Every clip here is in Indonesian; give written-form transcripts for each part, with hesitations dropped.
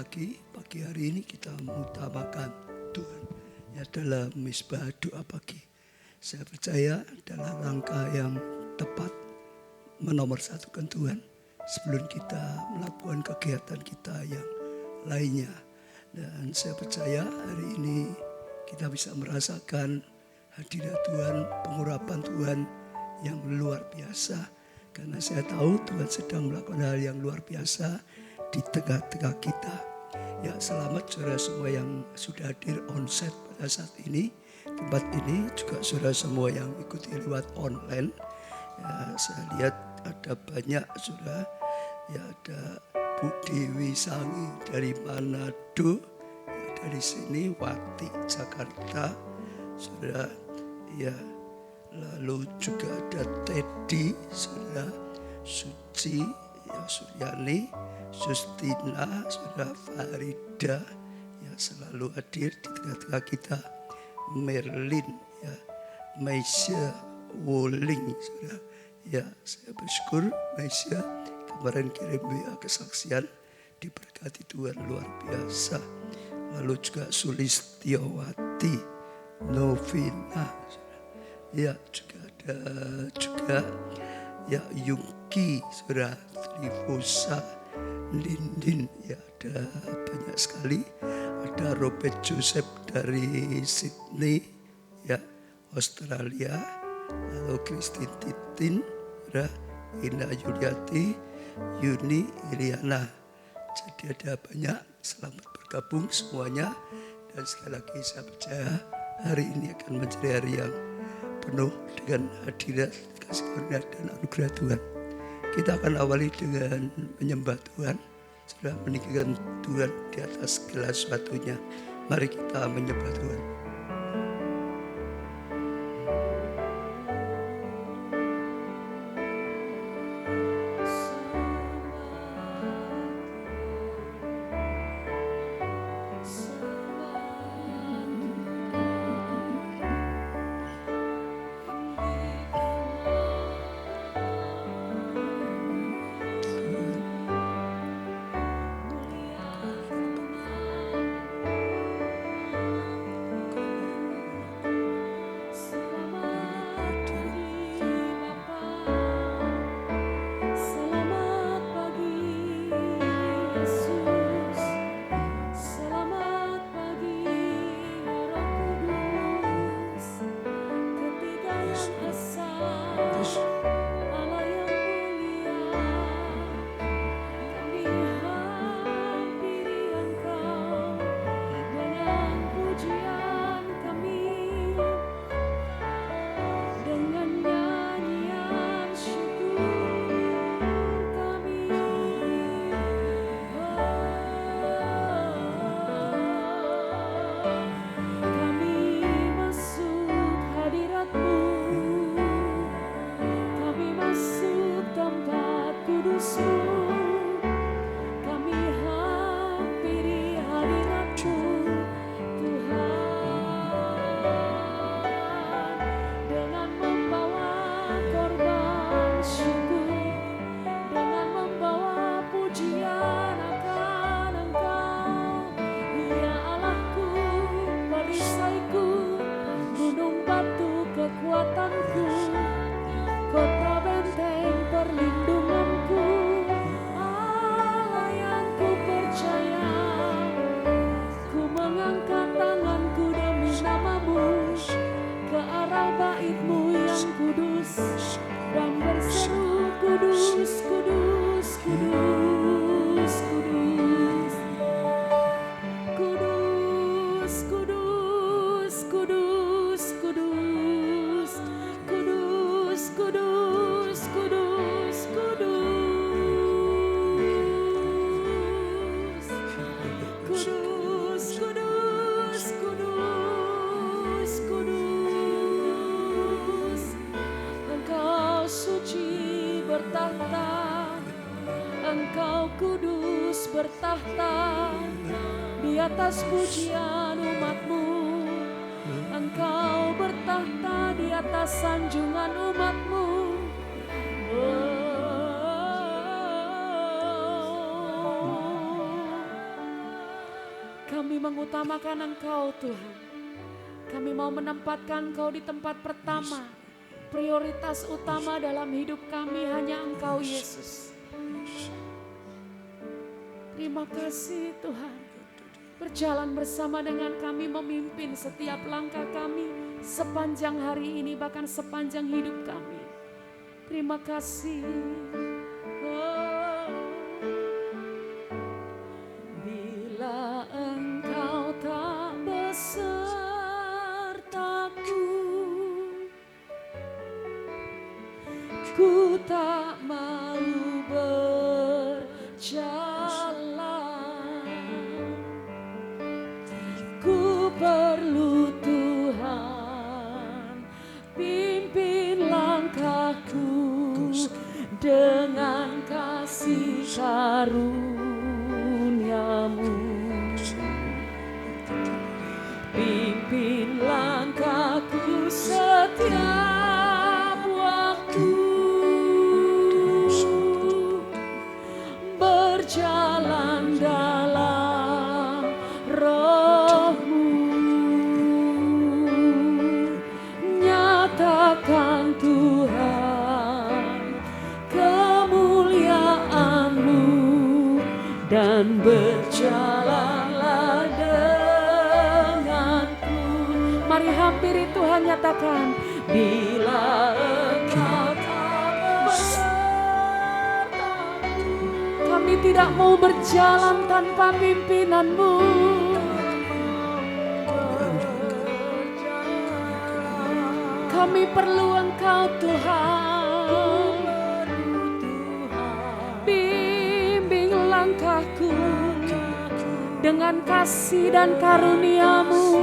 Pagi hari ini kita mengutamakan Tuhan ya dalam misbah doa pagi. Saya percaya adalah langkah yang tepat menomorsatukan Tuhan sebelum kita melakukan kegiatan kita yang lainnya. Dan saya percaya hari ini kita bisa merasakan hadirat Tuhan, pengurapan Tuhan yang luar biasa. Karena saya tahu Tuhan sedang melakukan hal yang luar biasa di tengah-tengah kita. Ya, selamat saudara semua yang sudah hadir onsite pada saat ini. Tempat ini juga saudara semua yang ikuti lewat online. Ya, saya lihat ada banyak saudara. Ya, ada Bu Dewi Sangi dari Manado. Ya, dari sini Wati Jakarta. Saudara, ya. Lalu juga ada Teddy, saudara Suci, ya Suryani, Justina, saudara Farida, ya selalu hadir di tengah-tengah kita. Merlin, ya Maisha Woling, saudara. Ya saya bersyukur Maisha kemarin kirim WA kesaksian, diberkati Tuhan luar biasa. Lalu juga Sulistiowati, Novina, ya juga ada juga ya Yungki, saudara Trifosa, Lindin, ya ada banyak sekali. Ada Robert Joseph dari Sydney, ya Australia. Lalu Christine Titin, saudara Ina Yuliati, Yuni Iriana. Jadi ada banyak, selamat bergabung semuanya. Dan sekali lagi saya percaya hari ini akan menjadi hari yang penuh dengan hadirat, kasih karunia dan anugerah Tuhan. Kita akan awali dengan menyembah Tuhan, sudah meninggikan Tuhan di atas segala sesuatunya. Mari kita menyembah Tuhan. Atas pujian umatmu, Engkau bertahta di atas sanjungan umatmu. Kami mengutamakan Engkau Tuhan. Kami mau menempatkan Engkau di tempat pertama. Prioritas utama dalam hidup kami hanya Engkau Yesus. Terima kasih Tuhan. Berjalan bersama dengan kami, memimpin setiap langkah kami sepanjang hari ini, bahkan sepanjang hidup kami. Terima kasih. Oh. Bila Engkau tak besertaku, ku tak mau berjalan. Ku perlu Tuhan, pimpin langkahku dengan kasih karunia-Mu. Pimpin langkahku setiap waktu, berjalan dalam Roh-Mu. Nyatakan Tuhan kemuliaan-Mu dan berjalanlah denganku. Mari hampiri Tuhan, nyatakan, bila Engkau tak besertaku, kami tidak mau berjalan tanpa pimpinan-Mu. Kami perlu Engkau Tuhan. Bimbing langkahku dengan kasih dan karunia-Mu.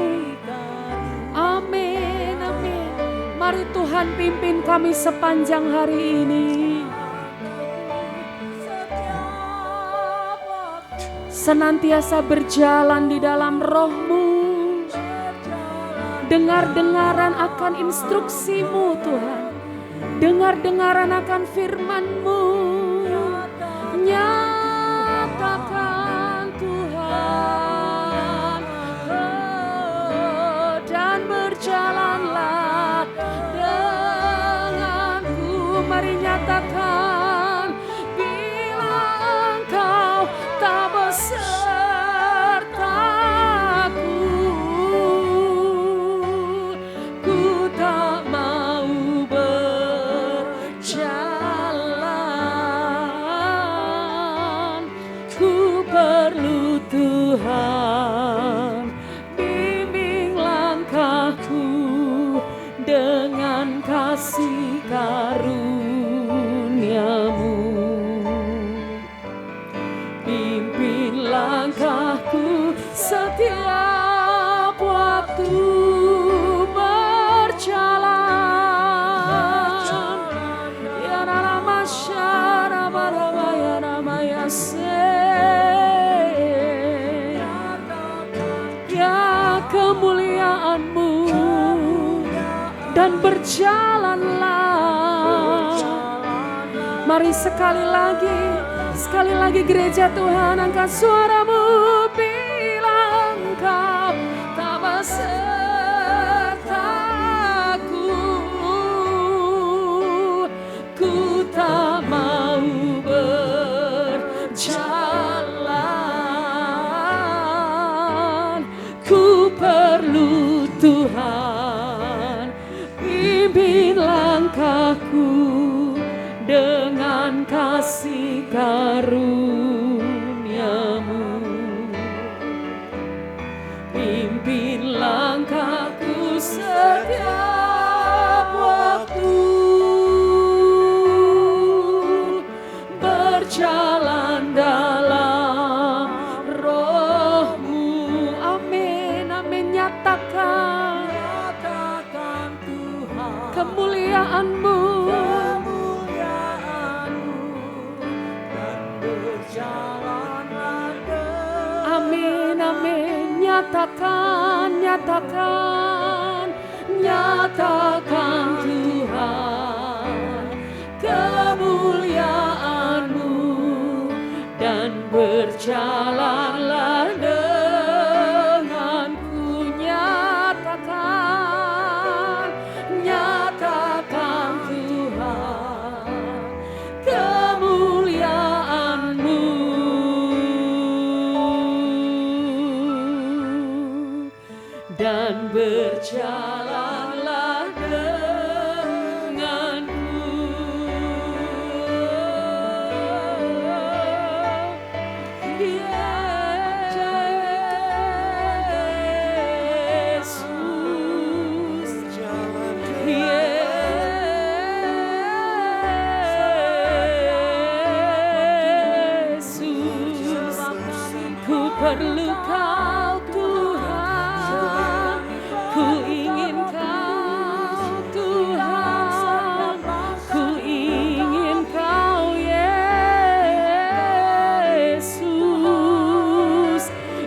Amin, amin. Mari Tuhan pimpin kami sepanjang hari ini. Senantiasa berjalan di dalam Roh-Mu. Dengar-dengaran akan instruksi-Mu Tuhan. Dengar-dengaran akan firman-Mu. Nyatakan Tuhan, oh, dan berjalanlah denganku. Mari nyatakan, bila Engkau tak besertaku, ku tak mau berjalan. Ku perlu Tuhan, bimbing langkahku dengan kasih karunia-Mu. Pimpin langkahku setiap waktu, berjalan. Ya nama syara barama ya nama yase. Ya kemuliaan-Mu dan berjalanlah. Mari sekali lagi gereja Tuhan, angkat suaramu. Bila Engkau tak besertaku, ku tak mau berjalan. Ku perlu Tuhan, pimpin langkahku dengan kasih karunia-Mu. Pimpin langkahku setiap waktu, berjalan dalam Roh-Mu. Amin, amin. Nyatakan Tuhan kemuliaan-Mu. Amin, amin. Nyatakan Tuhan kemuliaan-Mu dan berjalanlah dan berjalanlah denganku. Yesus, ku perlu Kau Tuhan, ku ingin Kau Tuhan, ku ingin Kau Yesus,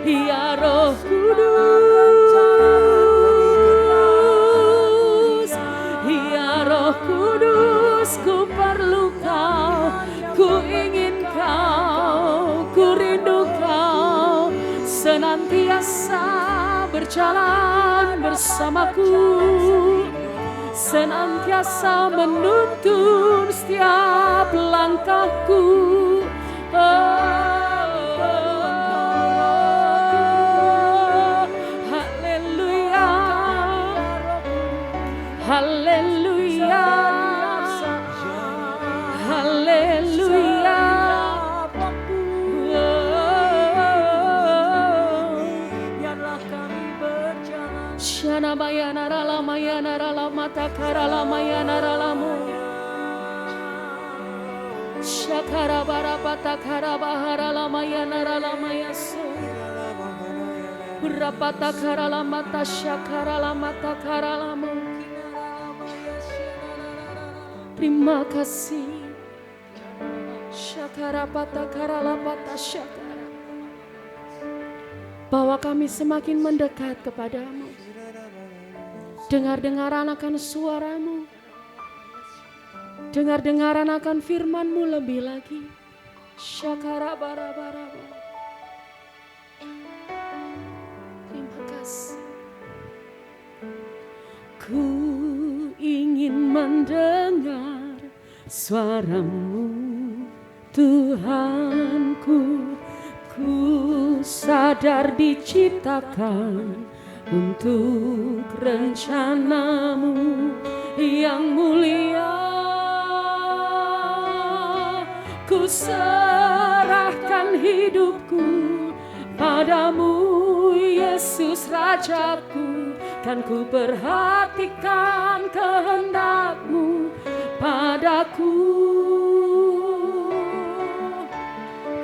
ya Roh Kudus, ya Roh Kudus, ku perlu Kau, ku ingin Kau, ku rindu Kau, senantiasa berjalan bersamaku, senantiasa menuntun setiap langkahku. Haleluya, haleluya, haleluya. Shana mayana rala mayana rala mata karala mayana ralamu. Shakara bara pata kara bahara la mayana rala mayasu. Rapata karala mata shakara la mata karalamu. Terima kasih. Shakara pata karala pata shakara. Bahwa kami semakin mendekat kepadamu. Dengar-dengaran akan suaramu, dengar-dengaran akan firman-Mu lebih lagi. Syakara bara-bara. Terima kasih. Ku ingin mendengar suara-Mu, Tuhanku. Ku sadar diciptakan untuk rencana-Mu yang mulia. Ku serahkan hidupku padamu, Yesus Rajaku. Kan ku perhatikan kehendak-Mu padaku.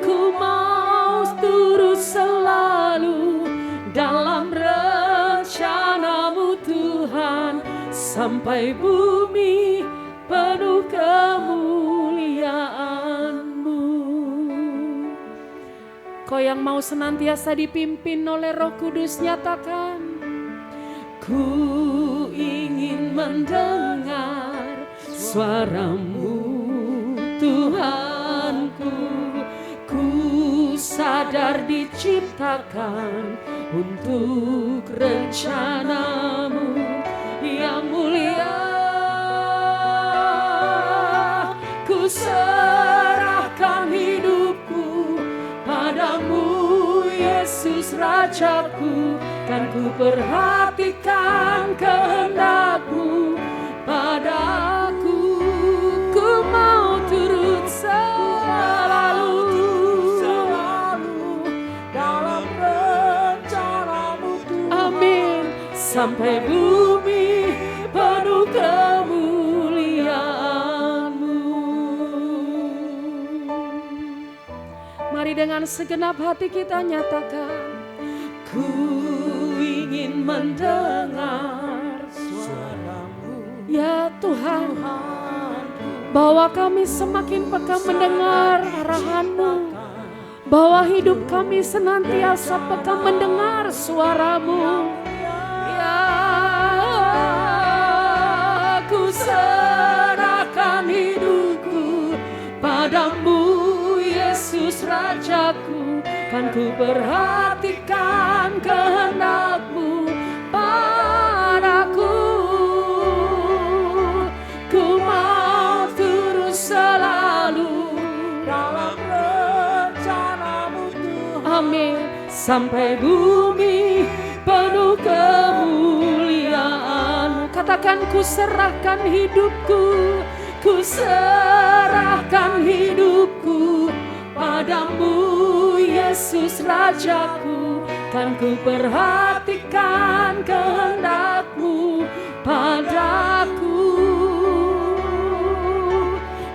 Ku mau turut selalu dalam rencana-Mu Tuhan, sampai bumi penuh kemuliaan-Mu. Kau yang mau senantiasa dipimpin oleh Roh Kudus, nyatakan. Ku ingin mendengar suara-Mu Tuhanku. Ku sadar diciptakan untuk rencana-Mu yang mulia. Ku serahkan hidupku padamu, Yesus Rajaku. Kan ku perhatikan kehendak-Mu padaku. Ku mau turut selalu dalam rencana-Mu Tuhan. Amin. Sampai bumi penuh kemuliaan-Mu. Mari dengan segenap hati kita nyatakan. Ku ingin mendengar suara-Mu, ya Tuhan, bahwa kami semakin peka mendengar arahan-Mu, bahwa hidup kami senantiasa peka mendengar suara-Mu. Ya, ku serahkan hidupku padamu, Yesus Rajaku. Kan ku perhatikan kehendak-Mu padaku. Ku mau terus selalu dalam rencana-Mu Tuhan. Amin. Sampai bumi penuh kemuliaan. Katakan, ku serahkan hidupku, ku serahkan hidupku padamu Yesus Rajaku. Kan ku perhatikan kehendak-Mu padaku.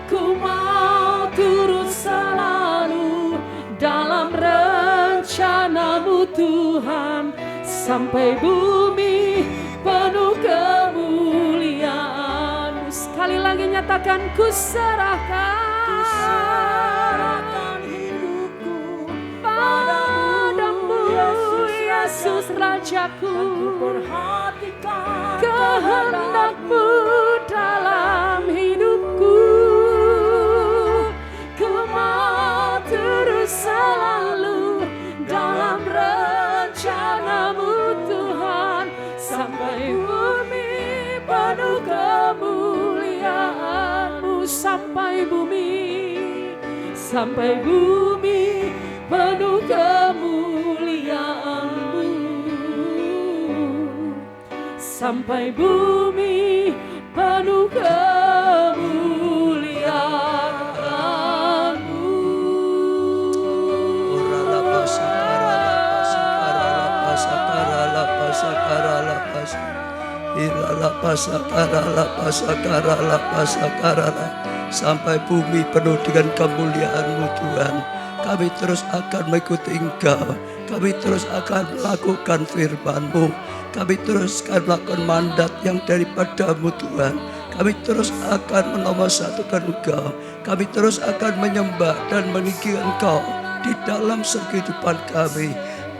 Ku mau turut selalu dalam rencana-Mu Tuhan, sampai bumi penuh kemuliaan. Sekali lagi nyatakan, ku serahkan hidupku padamu Yesus Rajaku. Perhatikan kehendak-Mu dalam hidupku. Ku mau terus selalu dalam rencana-Mu Tuhan, sampai bumi penuh kemuliaan-Mu. Sampai bumi penuh kemuliaan-Mu. Sampai bumi penuh kemuliaan-Mu. Sampai bumi penuh dengan kemuliaan-Mu Tuhan. Kami terus akan mengikuti Engkau. Kami terus akan melakukan firman-Mu. Kami terus akan melakukan mandat yang daripada-Mu Tuhan. Kami terus akan menomorsatukan Engkau. Kami terus akan menyembah dan meninggikan Engkau di dalam kehidupan kami.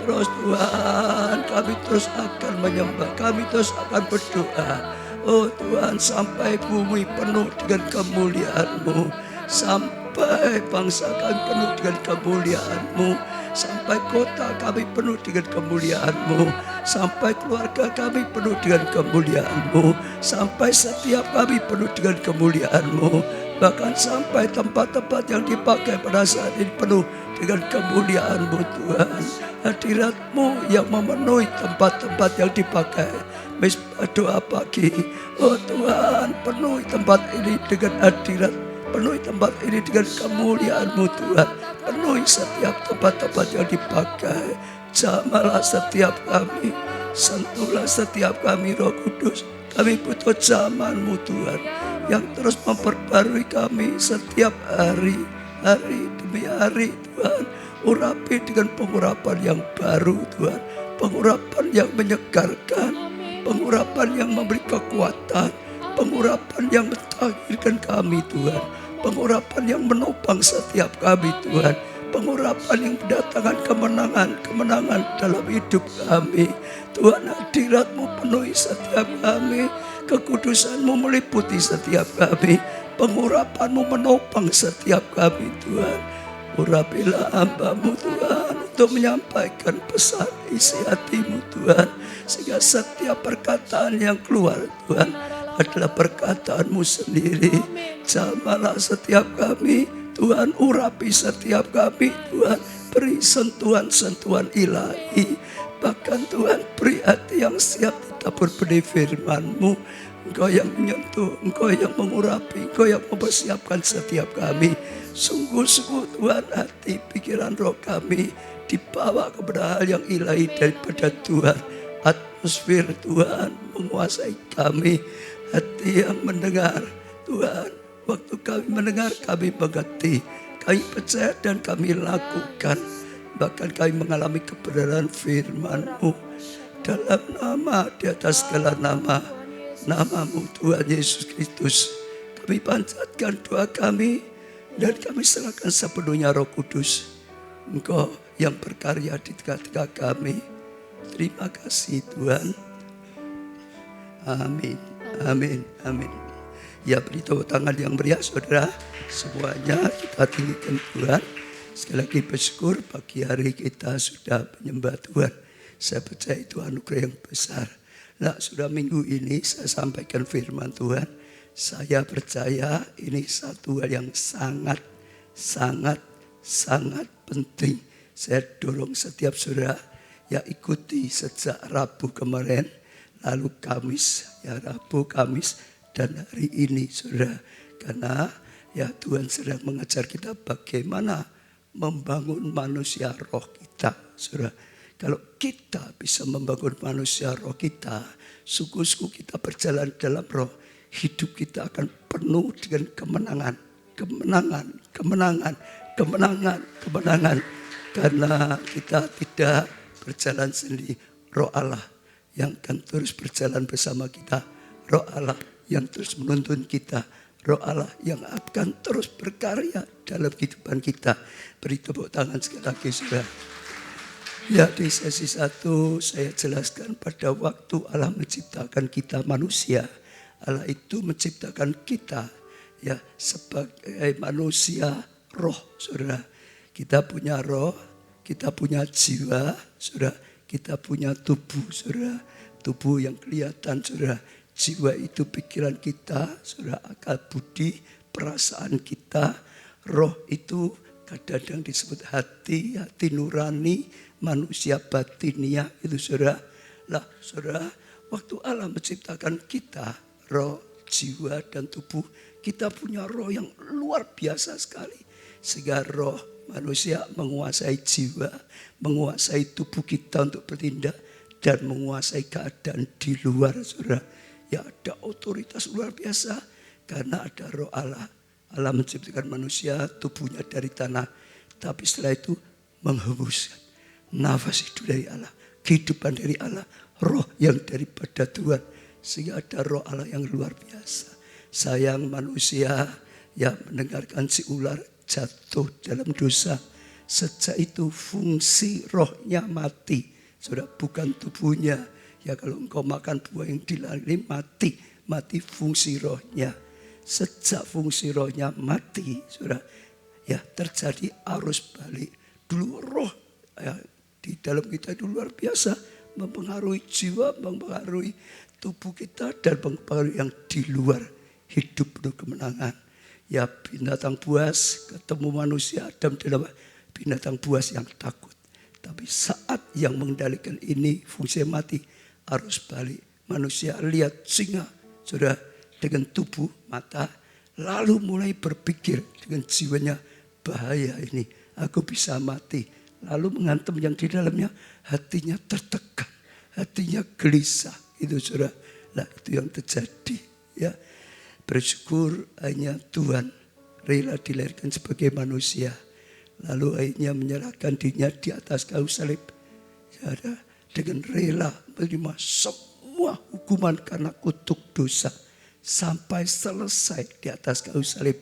Terus Tuhan, kami terus akan menyembah, kami terus akan berdoa. Oh Tuhan, sampai bumi penuh dengan kemuliaan-Mu, sampai bangsa kami penuh dengan kemuliaan-Mu, sampai kota kami penuh dengan kemuliaan-Mu, sampai keluarga kami penuh dengan kemuliaan-Mu, sampai setiap kami penuh dengan kemuliaan-Mu, bahkan sampai tempat-tempat yang dipakai pada saat ini penuh dengan kemuliaan-Mu Tuhan. Hadirat-Mu yang memenuhi tempat-tempat yang dipakai. Misbah doa pagi, oh Tuhan, penuhi tempat ini dengan hadirat, penuhi tempat ini dengan kemuliaan-Mu Tuhan. Penuhi setiap tempat-tempat yang dipakai. Jamahlah setiap kami, sentuhlah setiap kami Roh Kudus. Kami butuh zaman-Mu Tuhan, yang terus memperbarui kami setiap hari, hari demi hari Tuhan. Urapi dengan pengurapan yang baru Tuhan, pengurapan yang menyegarkan, pengurapan yang memberi kekuatan, pengurapan yang mentahirkan kami Tuhan, pengurapan yang menopang setiap kami Tuhan, pengurapan yang mendatangkan kemenangan dalam hidup kami. Tuhan, hadirat-Mu penuhi setiap kami, kekudusan-Mu meliputi setiap kami, pengurapan-Mu menopang setiap kami Tuhan. Urapilah hamba-Mu Tuhan untuk menyampaikan pesan isi hati-Mu Tuhan, sehingga setiap perkataan yang keluar Tuhan adalah perkataan-Mu sendiri. Jamahlah setiap kami Tuhan, urapi setiap kami Tuhan, beri sentuhan-sentuhan ilahi. Bahkan Tuhan, beri hati yang siap ditabur benih firman-Mu. Engkau yang menyentuh, Engkau yang mengurapi, Engkau yang mempersiapkan setiap kami. Sungguh-sungguh Tuhan, hati, pikiran, roh kami dibawa kepada hal yang ilahi daripada Tuhan. Atmosfer Tuhan menguasai kami. Hati yang mendengar Tuhan, waktu kami mendengar kami mengerti, kami percaya dan kami lakukan. Bahkan kami mengalami kebenaran firman-Mu. Dalam nama, di atas segala nama, nama-Mu Tuhan Yesus Kristus, kami panjatkan doa kami dan kami serahkan sepenuhnya Roh Kudus. Engkau yang berkarya di tengah-tengah kami. Terima kasih Tuhan. Amin, amin, amin. Ya, beri tepuk tangan yang meriah saudara. Semuanya kita tinggikan Tuhan. Sekali lagi bersyukur pagi hari kita sudah menyembah Tuhan. Saya percaya itu anugerah yang besar. Nah, sudah minggu ini saya sampaikan firman Tuhan. Saya percaya ini satu hal yang sangat penting. Saya dorong setiap saudara ya ikuti sejak Rabu kemarin, lalu Kamis, ya Rabu, Kamis, dan hari ini, saudara. Karena ya Tuhan sedang mengajar kita bagaimana membangun manusia roh kita, saudara. Kalau kita bisa membangun manusia roh kita, suku-suku kita berjalan dalam roh, hidup kita akan penuh dengan kemenangan, kemenangan, kemenangan, kemenangan, kemenangan. Karena kita tidak berjalan sendiri, roh Allah yang akan terus berjalan bersama kita, roh Allah yang terus menuntun kita, roh Allah yang akan terus berkarya dalam kehidupan kita. Beri tepuk tangan sekali lagi, saudara. Ya, di sesi 1 saya jelaskan pada waktu Allah menciptakan kita manusia, Allah itu menciptakan kita ya sebagai manusia roh, saudara. Kita punya roh, kita punya jiwa, saudara. Kita punya tubuh, saudara. Tubuh yang kelihatan, saudara. Jiwa itu pikiran kita, saudara. Akal budi, perasaan kita. Roh itu kadang-kadang disebut hati, hati nurani, manusia batiniah itu, saudara. Lah, saudara, waktu Allah menciptakan kita, roh, jiwa, dan tubuh, kita punya roh yang luar biasa sekali. Sehingga roh manusia menguasai jiwa, menguasai tubuh kita untuk bertindak, dan menguasai keadaan di luar, saudara. Ya, ada otoritas luar biasa karena ada roh Allah. Allah menciptakan manusia, tubuhnya dari tanah, tapi setelah itu menghembuskan nafas hidup dari Allah, kehidupan dari Allah, roh yang daripada Tuhan. Sehingga ada roh Allah yang luar biasa. Sayang manusia yang mendengarkan si ular jatuh dalam dosa. Sejak itu fungsi rohnya mati. Sudah bukan tubuhnya. Ya kalau engkau makan buah yang dilarang ini mati. Mati fungsi rohnya. Sejak fungsi rohnya mati, sudah ya terjadi arus balik. Dulu roh ya, di dalam kita itu luar biasa, mempengaruhi jiwa, mempengaruhi tubuh kita, dan mempengaruhi yang di luar, hidup penuh kemenangan. Ya binatang buas ketemu manusia, Adam adalah binatang buas yang takut. Tapi saat yang mengendalikan ini fungsi mati, arus balik. Manusia lihat singa, sudah dengan tubuh, mata, lalu mulai berpikir dengan jiwanya, bahaya ini, aku bisa mati. Lalu menghantam yang di dalamnya, hatinya tertekan, hatinya gelisah. Itu saudara, lah itu yang terjadi. Ya, bersyukur hanya Tuhan rela dilahirkan sebagai manusia. Lalu akhirnya menyerahkan dirinya di atas kayu salib. Saudara, dengan rela menerima semua hukuman karena kutuk dosa. Sampai selesai di atas kayu salib.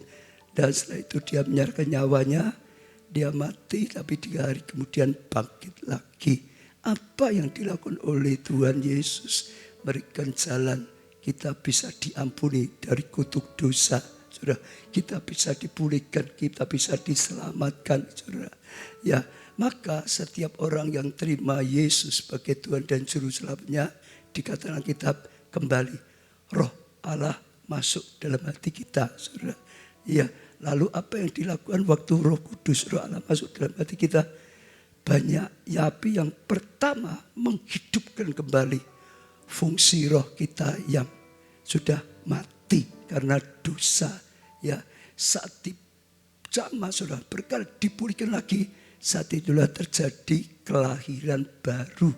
Dan setelah itu dia menyerahkan nyawanya. Dia mati tapi 3 hari kemudian bangkit lagi. Apa yang dilakukan oleh Tuhan Yesus? Berikan jalan kita bisa diampuni dari kutuk dosa. Saudara, kita bisa dipulihkan, kita bisa diselamatkan, saudara. Ya, maka setiap orang yang terima Yesus sebagai Tuhan dan Juru Selamatnya, dikatakan kitab kembali roh Allah masuk dalam hati kita, saudara. Ya, lalu apa yang dilakukan waktu Roh Kudus, Roh Allah masuk dalam hati kita? Banyak api yang pertama menghidupkan kembali fungsi roh kita yang sudah mati karena dosa. Ya, saat dijamah, saudara, berkali dipulihkan lagi, saat itulah terjadi kelahiran baru.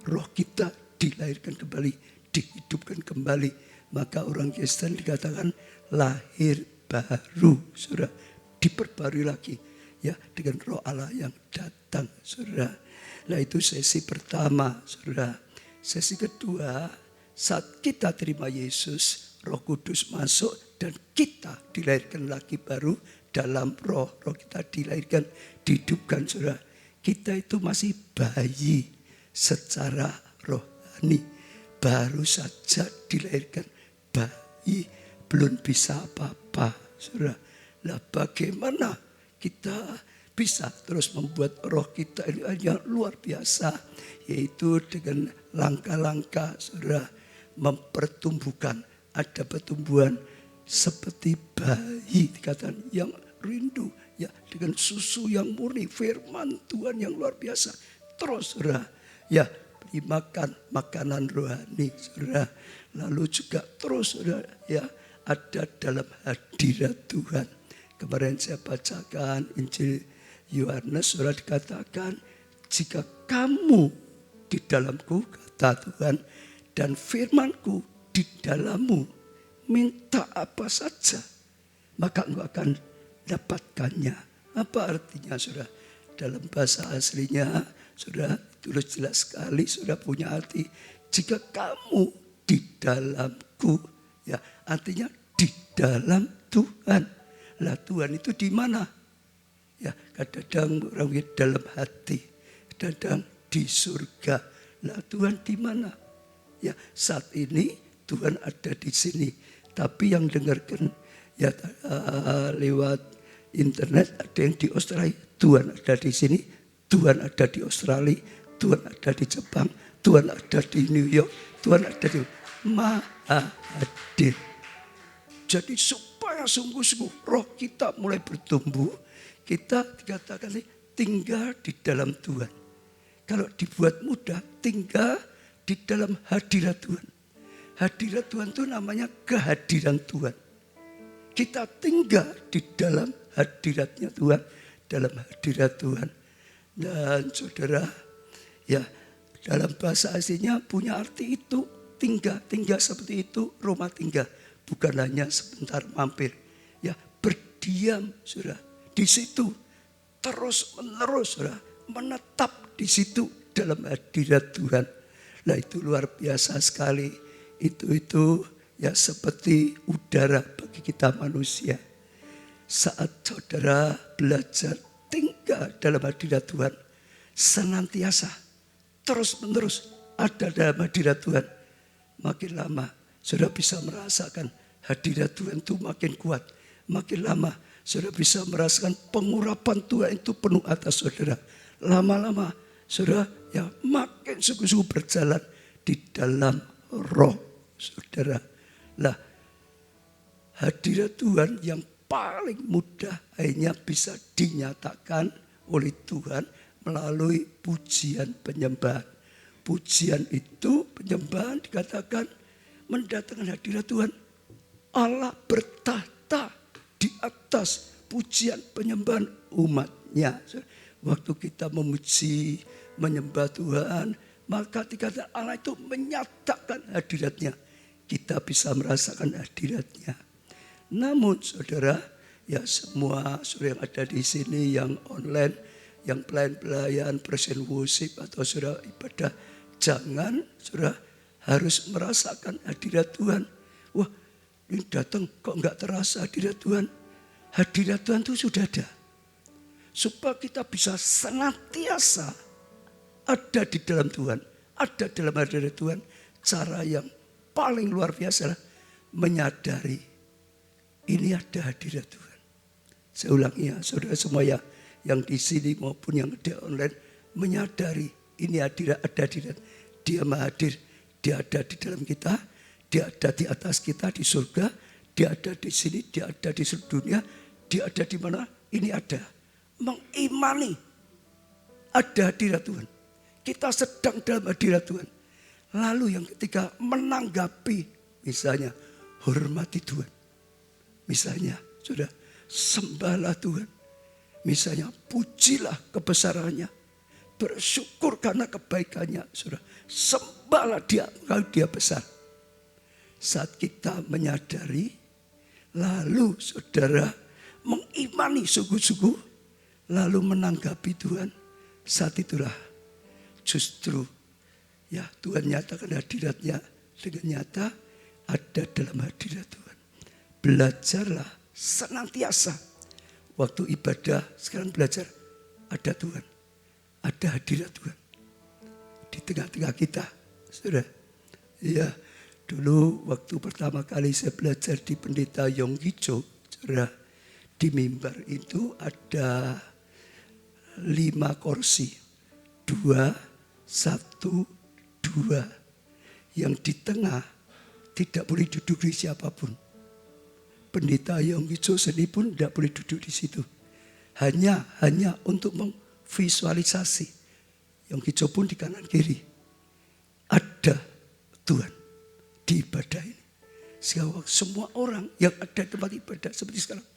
Roh kita dilahirkan kembali, dihidupkan kembali. Maka orang Kristen dikatakan lahir baru, saudara, diperbarui lagi ya dengan roh Allah yang datang, saudara. Nah itu sesi pertama, saudara. Sesi kedua, saat kita terima Yesus, Roh Kudus masuk dan kita dilahirkan lagi baru dalam roh. Roh kita dilahirkan, dihidupkan, saudara. Kita itu masih bayi secara rohani, baru saja dilahirkan bayi, belum bisa apa-apa, saudara. Nah bagaimana kita bisa terus membuat roh kita ini yang luar biasa, yaitu dengan langkah-langkah, saudara, mempertumbuhkan. Ada pertumbuhan seperti bayi, dikatakan yang rindu ya dengan susu yang murni, firman Tuhan yang luar biasa. Terus, saudara, ya beri makan makanan rohani, saudara. Lalu juga terus, saudara, ya ada dalam hadirat Tuhan. Kemarin saya bacakan Injil Yohanes, saudara, dikatakan jika kamu di dalamku, kata Tuhan, dan firmanku di dalammu, minta apa saja, maka engkau akan dapatkannya. Apa artinya, saudara? Dalam bahasa aslinya, saudara, tulis jelas sekali, saudara, punya arti. Jika kamu di dalamku, ya artinya di dalam Tuhan. Lah Tuhan itu di mana? Ya kadang-kadang orang di dalam hati, kadang di surga. Lah Tuhan di mana? Ya saat ini Tuhan ada di sini. Tapi yang dengarkan ya lewat internet, ada yang di Australia, Tuhan ada di sini, Tuhan ada di Australia, Tuhan ada di Jepang, Tuhan ada di New York, Tuhan ada di Maha Hadir. Jadi supaya sungguh-sungguh roh kita mulai bertumbuh, kita dikatakan tinggal di dalam Tuhan. Kalau dibuat mudah, tinggal di dalam hadirat Tuhan. Hadirat Tuhan itu namanya kehadiran Tuhan. Kita tinggal di dalam hadiratnya Tuhan, dalam hadirat Tuhan. Dan saudara, ya dalam bahasa aslinya punya arti itu, tinggal seperti itu, rumah tinggal. Bukan hanya sebentar mampir, ya berdiam, saudara, di situ terus menerus, saudara, menetap di situ dalam hadirat Tuhan. Nah itu luar biasa sekali. Itu ya seperti udara bagi kita manusia. Saat saudara belajar tinggal dalam hadirat Tuhan, senantiasa terus menerus ada dalam hadirat Tuhan, makin lama saudara bisa merasakan hadirat Tuhan itu makin kuat. Makin lama saudara bisa merasakan pengurapan Tuhan itu penuh atas saudara. Lama-lama saudara ya makin sungguh-sungguh berjalan di dalam roh saudara. Lah hadirat Tuhan yang paling mudah akhirnya bisa dinyatakan oleh Tuhan melalui pujian penyembahan. Pujian itu, penyembahan dikatakan mendatangkan hadirat Tuhan. Allah bertahta di atas pujian penyembahan umatnya. Waktu kita memuji, menyembah Tuhan, maka dikatakan Allah itu menyatakan hadiratnya. Kita bisa merasakan hadiratnya. Namun saudara, ya semua saudara yang ada di sini, yang online, yang pelayan-pelayan, present worship atau saudara ibadah, jangan saudara harus merasakan hadirat Tuhan. Wah, ini datang kok enggak terasa hadirat Tuhan. Hadirat Tuhan itu sudah ada. Supaya kita bisa senantiasa ada di dalam Tuhan, ada dalam hadirat Tuhan. Cara yang paling luar biasa adalah menyadari ini ada hadirat Tuhan. Saya ulangi ya, saudara semua ya, yang di sini maupun yang ada online, menyadari ini ada hadirat. Dia maha hadir, dia ada di dalam kita, dia ada di atas kita di surga, dia ada di sini, dia ada di seluruh dunia, dia ada di mana? Ini ada. Mengimani ada hadirat Tuhan. Kita sedang dalam hadirat Tuhan. Lalu yang ketiga, menanggapi, misalnya hormati Tuhan. Misalnya, sudah sembahlah Tuhan. Misalnya pujilah kebesarannya. Bersyukur karena kebaikannya. Sudah sembahlah dia, kalau dia besar. Saat kita menyadari, lalu saudara mengimani sungguh-sungguh, lalu menanggapi Tuhan. Saat itulah justru ya Tuhan nyatakan hadiratnya dengan nyata ada dalam hadirat Tuhan. Belajarlah senantiasa. Waktu ibadah sekarang belajar ada Tuhan. Ada hadirat Tuhan. Di tengah-tengah kita. Saudara. Ya dulu waktu pertama kali saya belajar di Pendeta Yonggi Cho. Saudara. Di mimbar itu ada 5 kursi. 2, 1, 2. Yang di tengah tidak boleh duduk di siapapun. Pendeta Yonggi Cho sendiri pun tidak boleh duduk di situ. Hanya untuk memvisualisasi. yang hijau pun di kanan kiri. Ada Tuhan di ibadah ini. Sehingga semua orang yang ada di tempat ibadah seperti sekarang,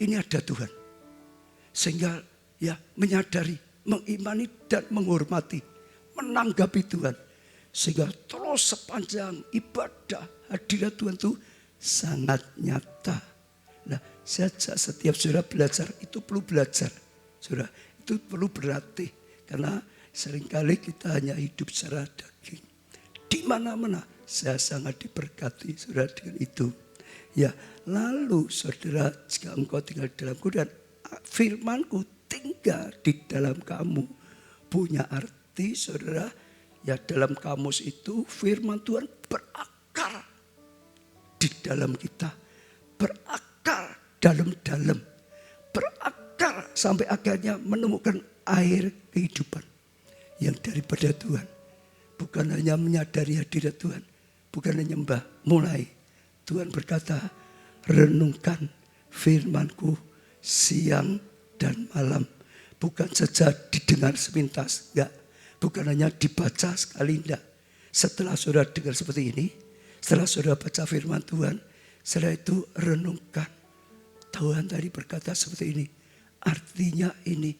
ini ada Tuhan. Sehingga ya menyadari, mengimani dan menghormati, menanggapi Tuhan. Sehingga terus sepanjang ibadah hadirat Tuhan itu sangat nyata. Nah, setiap saudara belajar itu perlu belajar. Saudara, itu perlu berlatih. Karena seringkali kita hanya hidup secara daging. Di mana-mana saya sangat diberkati saudara dengan itu. Ya, lalu saudara, jika engkau tinggal di dalamku dan firmanku tinggal di dalam kamu, punya arti saudara, ya dalam kamus itu firman Tuhan berakar di dalam kita, berakar dalam-dalam, berakar sampai akhirnya menemukan air kehidupan yang daripada Tuhan. Bukan hanya menyadari hadirat Tuhan, bukan hanya nyembah, mulai Tuhan berkata, renungkan firmanku siang dan malam. Bukan saja didengar sepintas, enggak. Bukan hanya dibaca sekali, enggak. Setelah saudara dengar seperti ini, setelah saudara baca firman Tuhan, setelah itu renungkan. Tuhan tadi berkata seperti ini, artinya ini.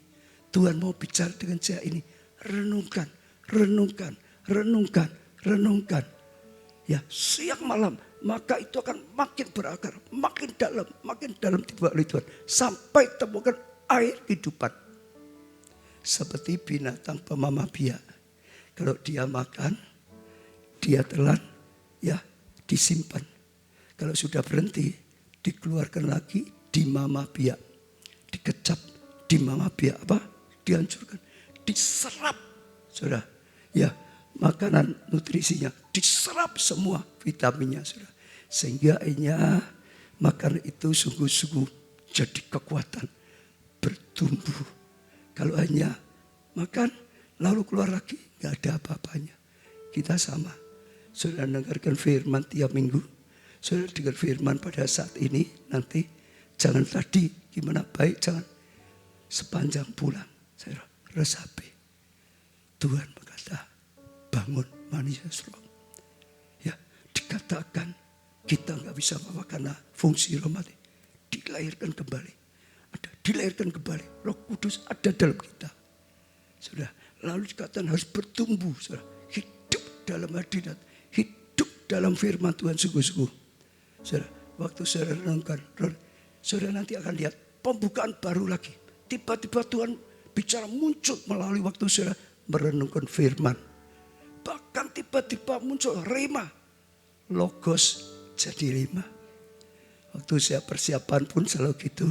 Tuhan mau bicara dengan saya ini. Renungkan, renungkan, renungkan, renungkan. Ya, siang malam, maka itu akan makin berakar, makin dalam dibawa oleh Tuhan. Sampai temukan air kehidupan. Seperti binatang pemamah biak. Kalau dia makan, dia telan, ya disimpan. Kalau sudah berhenti, dikeluarkan lagi, dimamah biak. Dikecap, dimamah biak apa? Dihancurkan, diserap. Saudara, ya makanan nutrisinya diserap semua vitaminnya saudara. Sehingga akhirnya makanan itu sungguh-sungguh jadi kekuatan bertumbuh. Kalau hanya makan lalu keluar lagi gak ada apa-apanya. Kita sama. Saudara dengarkan firman tiap minggu. Saudara dengar firman pada saat ini nanti. Jangan tadi gimana baik, jangan sepanjang bulan. Saudara resapi. Tuhan berkata, bangun manusia roh. Ya, dikatakan kita nggak bisa apa karena fungsi roh mati. Dilahirkan kembali. Ada dilahirkan kembali. Roh Kudus ada dalam kita. Sudah, lalu dikatakan harus bertumbuh. Sudah, hidup dalam hadirat. Hidup dalam firman Tuhan sungguh-sungguh. Sudah, waktu saudara renungkan, saudara nanti akan lihat pembukaan baru lagi. Tiba-tiba Tuhan bicara muncul melalui waktu saudara merenungkan firman. Bahkan tiba-tiba muncul rema. Logos jadi rema. Waktu saya persiapan pun selalu gitu.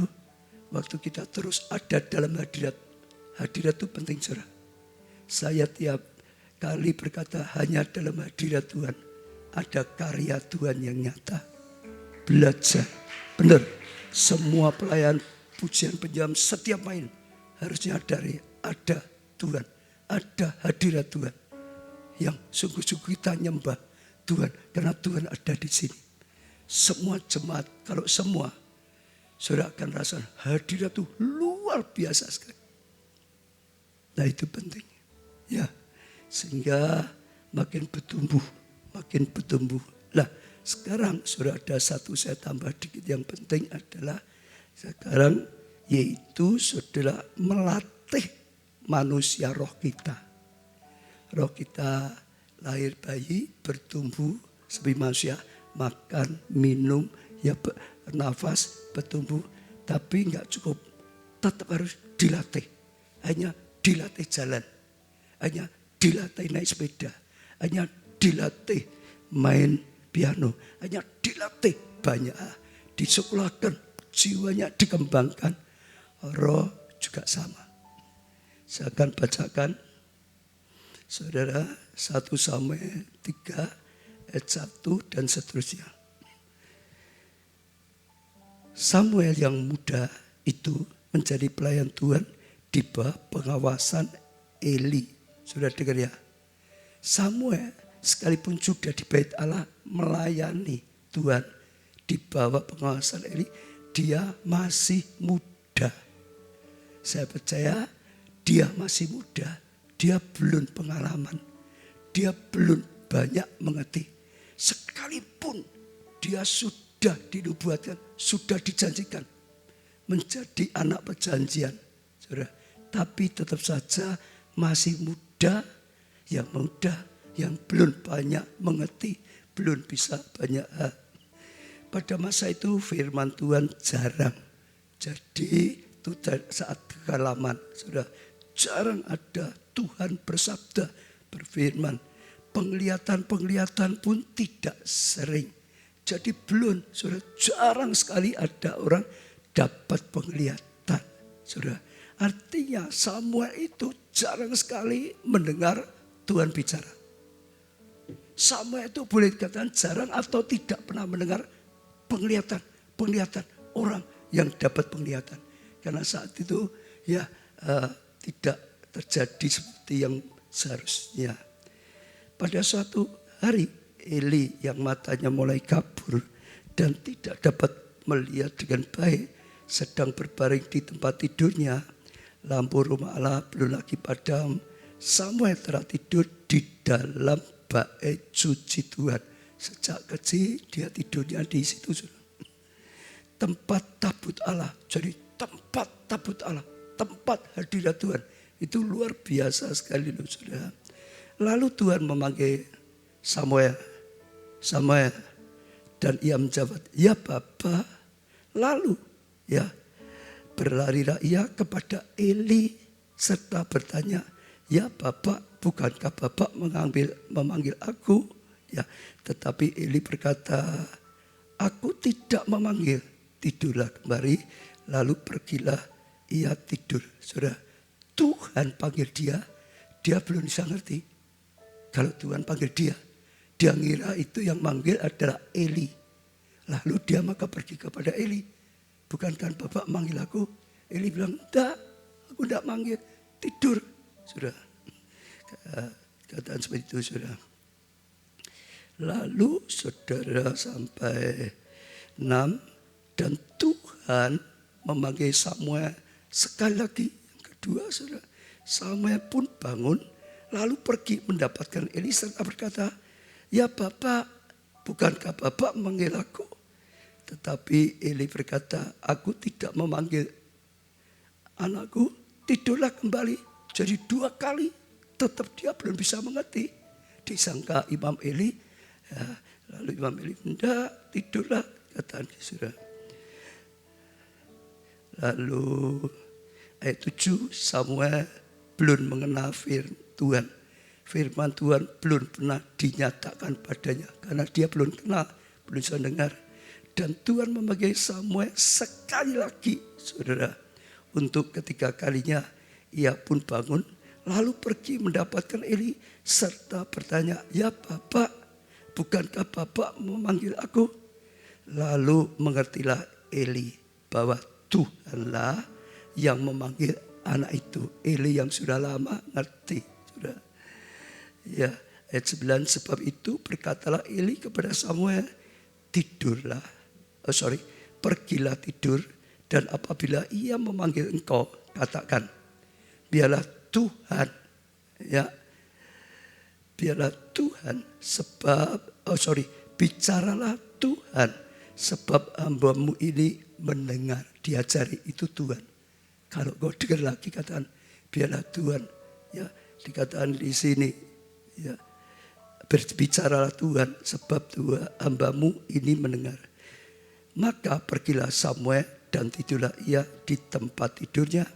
Waktu kita terus ada dalam hadirat. Hadirat itu penting saudara. Saya tiap kali berkata hanya dalam hadirat Tuhan. Ada karya Tuhan yang nyata. Belajar. Benar. Semua pelayan pujian penjam setiap main. Harusnya ada Tuhan. Ada hadirat Tuhan. Yang sungguh-sungguh kita nyembah Tuhan. Karena Tuhan ada di sini. Semua jemaat, kalau semua, saudara akan rasa hadirat itu luar biasa sekali. Nah itu penting. Ya, sehingga makin bertumbuh, makin bertumbuh. Nah sekarang sudah ada satu saya tambah dikit yang penting adalah sekarang yaitu saudara melatih manusia roh kita. Roh kita lahir bayi, bertumbuh sebagai manusia, makan, minum, ya bernafas, bertumbuh. Tapi enggak cukup, tetap harus dilatih. Hanya dilatih jalan, hanya dilatih naik sepeda, hanya dilatih main piano, hanya dilatih banyak, disekolahkan, jiwanya dikembangkan. Roh juga sama. Saya akan bacakan saudara 1 Samuel 3 ayat 1 dan seterusnya. Samuel yang muda itu menjadi pelayan Tuhan di bawah pengawasan Eli. Sudah dengar ya? Samuel sekalipun sudah di bait Allah melayani Tuhan di bawah pengawasan Eli, dia masih muda. Saya percaya dia masih muda, dia belum pengalaman, dia belum banyak mengerti. Sekalipun dia sudah dinubuatkan, sudah dijanjikan menjadi anak perjanjian, saudara, tapi tetap saja masih muda, yang belum banyak mengerti, belum bisa banyak hal. Pada masa itu firman Tuhan jarang. Jadi itu saat kekalaman, saudara, jarang ada Tuhan bersabda, berfirman. Penglihatan pun tidak sering. Jadi belum, saudara, jarang sekali ada orang dapat penglihatan, saudara. Artinya Samuel itu jarang sekali mendengar Tuhan bicara. Samuel itu boleh dikatakan jarang atau tidak pernah mendengar penglihatan orang yang dapat penglihatan. Karena saat itu tidak terjadi seperti yang seharusnya. Pada suatu hari Eli yang matanya mulai kabur dan tidak dapat melihat dengan baik, sedang berbaring di tempat tidurnya. Lampu rumah Allah belum lagi padam. Samuel telah tidur di dalam bait suci Tuhan. Sejak kecil dia tidurnya di situ. Tempat tabut Allah. Jadi tempat tabut Allah, tempat hadirat Tuhan. Itu luar biasa sekali, saudara. Lalu Tuhan memanggil Samuel. Dan ia menjawab, ya Bapa. Lalu berlarilah ia kepada Eli serta bertanya, ya Bapak, bukankah Bapak memanggil aku? Ya, tetapi Eli berkata, aku tidak memanggil. Tidurlah kembali, lalu pergilah ia tidur. Saudara, Tuhan panggil dia belum bisa ngerti. Kalau Tuhan panggil dia ngira itu yang manggil adalah Eli. Lalu dia maka pergi kepada Eli. Bukankah Bapak manggil aku? Eli bilang, enggak, aku enggak manggil, tidur. Saudara, kataan seperti itu, saudara. Lalu saudara sampai 6, dan Tuhan memanggil Samuel sekali lagi. Yang kedua, saudara, Samuel pun bangun, lalu pergi mendapatkan Eli serta berkata, ya Bapak, bukankah Bapak memanggil aku? Tetapi Eli berkata, aku tidak memanggil anakku, tidurlah kembali. Jadi 2 kali tetap dia belum bisa mengerti. Disangka Imam Eli, lalu Imam Eli, enggak, tidurlah, kata saudara. Lalu ayat 7, Samuel belum mengenal Tuhan. Firman Tuhan belum pernah dinyatakan padanya. Karena dia belum kenal, belum bisa dengar. Dan Tuhan memanggil Samuel sekali lagi, saudara. Untuk ketiga kalinya ia pun bangun, lalu pergi mendapatkan Eli. Serta bertanya, ya Bapak, bukankah Bapak memanggil aku? Lalu mengertilah Eli bahwa Tuhanlah yang memanggil anak itu. Eli yang sudah lama ngerti, saudara. Ya, ayat 9, sebab itu berkatalah Eli kepada Samuel, pergilah tidur, dan apabila ia memanggil engkau, katakan, biarlah Tuhan, bicaralah Tuhan, sebab hambamu ini mendengar. Diajari itu Tuhan. Kalau kau dengar lagi katakan, biarlah Tuhan, dikatakan di sini, berbicaralah Tuhan, sebab Tuhan hambamu ini mendengar. Maka pergilah Samuel dan tidurlah ia di tempat tidurnya.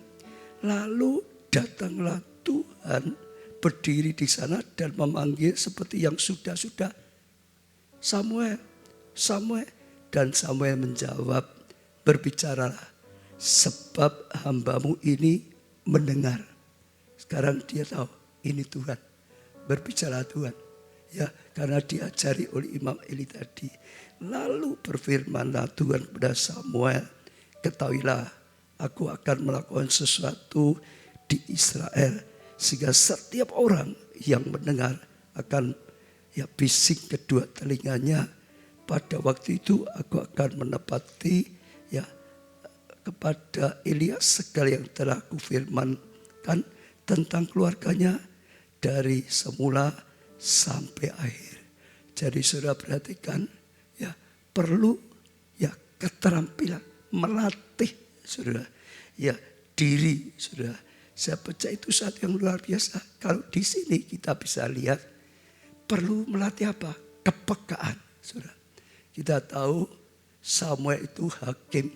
Lalu datanglah Tuhan berdiri di sana dan memanggil seperti yang sudah-sudah. Samuel, Samuel. Dan Samuel menjawab, berbicaralah, sebab hambamu ini mendengar. Sekarang dia tahu, ini Tuhan. Berbicara Tuhan. Ya, karena diajari oleh Imam Eli tadi. Lalu berfirmanlah Tuhan kepada Samuel, ketahuilah, aku akan melakukan sesuatu di Israel, sehingga setiap orang yang mendengar akan bising kedua telinganya. Pada waktu itu aku akan menepati kepada Elias segala yang telah kufirmankan tentang keluarganya dari semula sampai akhir. Jadi saudara perhatikan ya, perlu ya keterampilan melatih saudara ya diri saudara. Saya percaya itu satu yang luar biasa. Kalau di sini kita bisa lihat perlu melatih apa? Kepekaan saudara. Kita tahu Samuel itu hakim,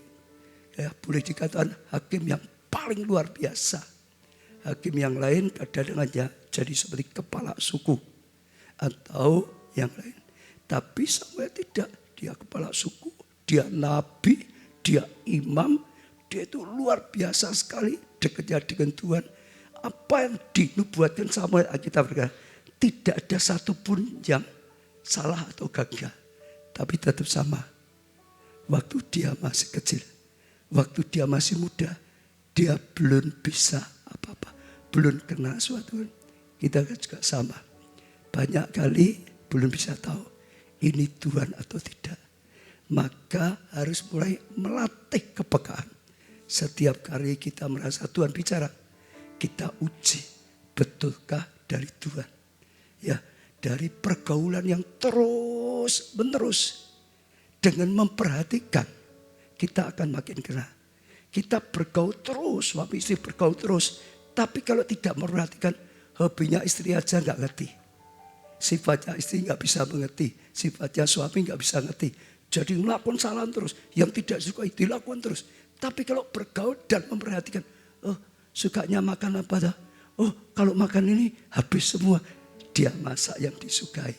ya boleh dikatakan hakim yang paling luar biasa. Hakim yang lain kadang-kadang jadi seperti kepala suku atau yang lain. Tapi Samuel tidak, dia kepala suku, dia nabi, dia imam, dia itu luar biasa sekali dekatnya dengan Tuhan. Apa yang dinubuatkan Samuel, kita berkata, tidak ada satupun yang salah atau gagal. Tapi tetap sama. Waktu dia masih kecil, waktu dia masih muda, dia belum bisa apa-apa, belum kenal suatu. Kita juga sama. Banyak kali belum bisa tahu ini Tuhan atau tidak. Maka harus mulai melatih kepekaan. Setiap kali kita merasa Tuhan bicara, kita uji betulkah dari Tuhan. Ya, dari pergaulan yang terus menerus dengan memperhatikan, kita akan makin kenal. Kita bergaul terus, suami istri bergaul terus. Tapi kalau tidak memperhatikan, hobinya istri aja nggak ngerti. Sifatnya istri nggak bisa mengerti. Sifatnya suami nggak bisa ngerti. Jadi melakukan kesalahan terus. Yang tidak suka dilakukan terus. Tapi kalau bergaul dan memperhatikan, oh sukanya makan apa dah? Oh kalau makan ini habis semua. Dia masak yang disukai.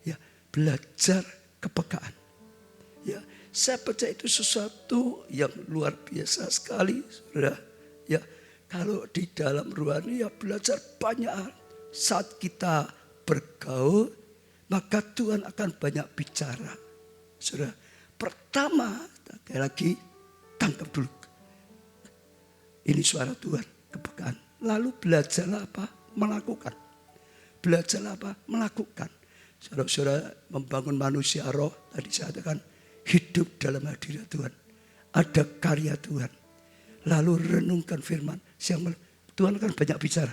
Ya, belajar kepekaan. Ya, saya percaya itu sesuatu yang luar biasa sekali, saudara. Ya, kalau di dalam rohani ya belajar banyak hal. Saat kita bergaul, maka Tuhan akan banyak bicara, saudara. Pertama, sekali lagi tangkap dulu. Ini suara Tuhan, kepekaan. Lalu belajarlah apa? Melakukan. Belajarlah apa? Melakukan. Saudara-saudara membangun manusia roh, tadi saya katakan, hidup dalam hadirat Tuhan. Ada karya Tuhan. Lalu renungkan firman. Tuhan akan banyak bicara.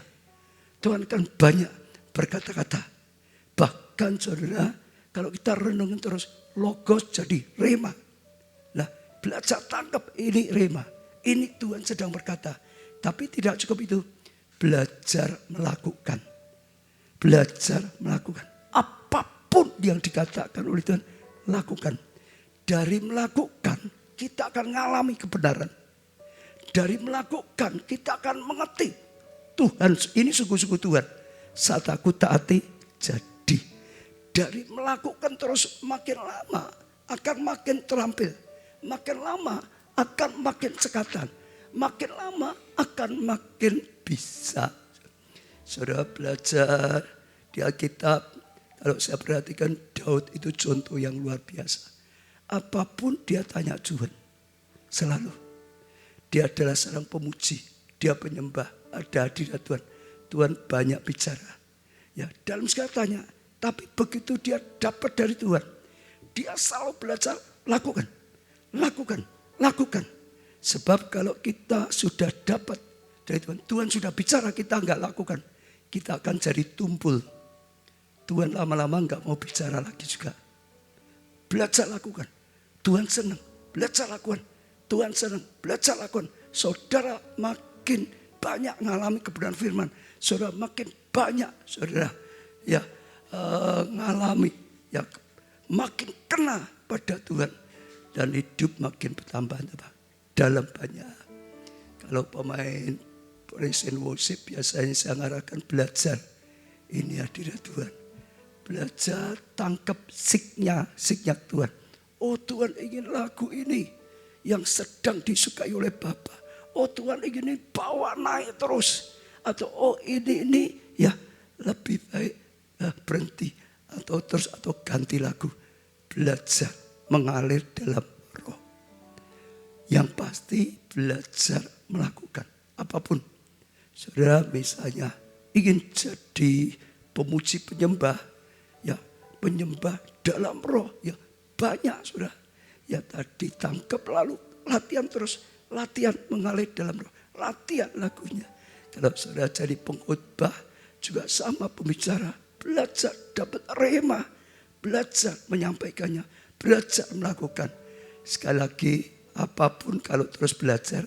Tuhan akan banyak berkata-kata. Bahkan saudara, kalau kita renungkan terus, logos jadi rema. Nah, belajar tangkap ini rema. Ini Tuhan sedang berkata. Tapi tidak cukup itu. Belajar melakukan. Belajar melakukan. Apapun yang dikatakan oleh Tuhan, lakukan. Dari melakukan, kita akan mengalami kebenaran. Dari melakukan, kita akan mengerti. Tuhan, ini sungguh-sungguh Tuhan. Saat aku taati, jadi. Dari melakukan terus makin lama, akan makin terampil. Makin lama, akan makin sekatan. Makin lama, akan makin bisa. Saudara belajar di Alkitab, kalau saya perhatikan Daud itu contoh yang luar biasa. Apapun dia tanya Tuhan. Selalu. Dia adalah seorang pemuji. Dia penyembah. Ada hadirat Tuhan. Tuhan banyak bicara. Ya, dalam segala tanya. Tapi begitu dia dapat dari Tuhan. Dia selalu belajar. Lakukan. Lakukan. Lakukan. Sebab kalau kita sudah dapat dari Tuhan. Tuhan sudah bicara, kita enggak lakukan. Kita akan jadi tumpul. Tuhan lama-lama enggak mau bicara lagi juga. Belajar lakukan. Tuhan senang. Belajar lakukan. Tuhan senang. Belajar lakukan. Saudara makin banyak mengalami kebenaran firman. Saudara makin banyak. Saudara ya mengalami. Ya, makin kena pada Tuhan. Dan hidup makin bertambah. Dalam banyak. Kalau pemain praise and worship biasanya saya ngarahkan belajar. Ini hadirat Tuhan. Belajar tangkap siknya Tuhan. Oh Tuhan ingin lagu ini yang sedang disukai oleh Bapa. Oh Tuhan ingin bawa naik terus. Atau oh ini ya lebih baik berhenti. Atau terus atau ganti lagu. Belajar mengalir dalam roh. Yang pasti belajar melakukan apapun. Saudara misalnya ingin jadi pemuji penyembah. Ya penyembah dalam roh. Ya banyak saudara. Ya tadi tangkap lalu latihan terus. Latihan mengalir dalam roh. Latihan lagunya. Kalau saudara jadi pengkhotbah juga sama pembicara. Belajar dapat rema. Belajar menyampaikannya. Belajar melakukan. Sekali lagi apapun kalau terus belajar.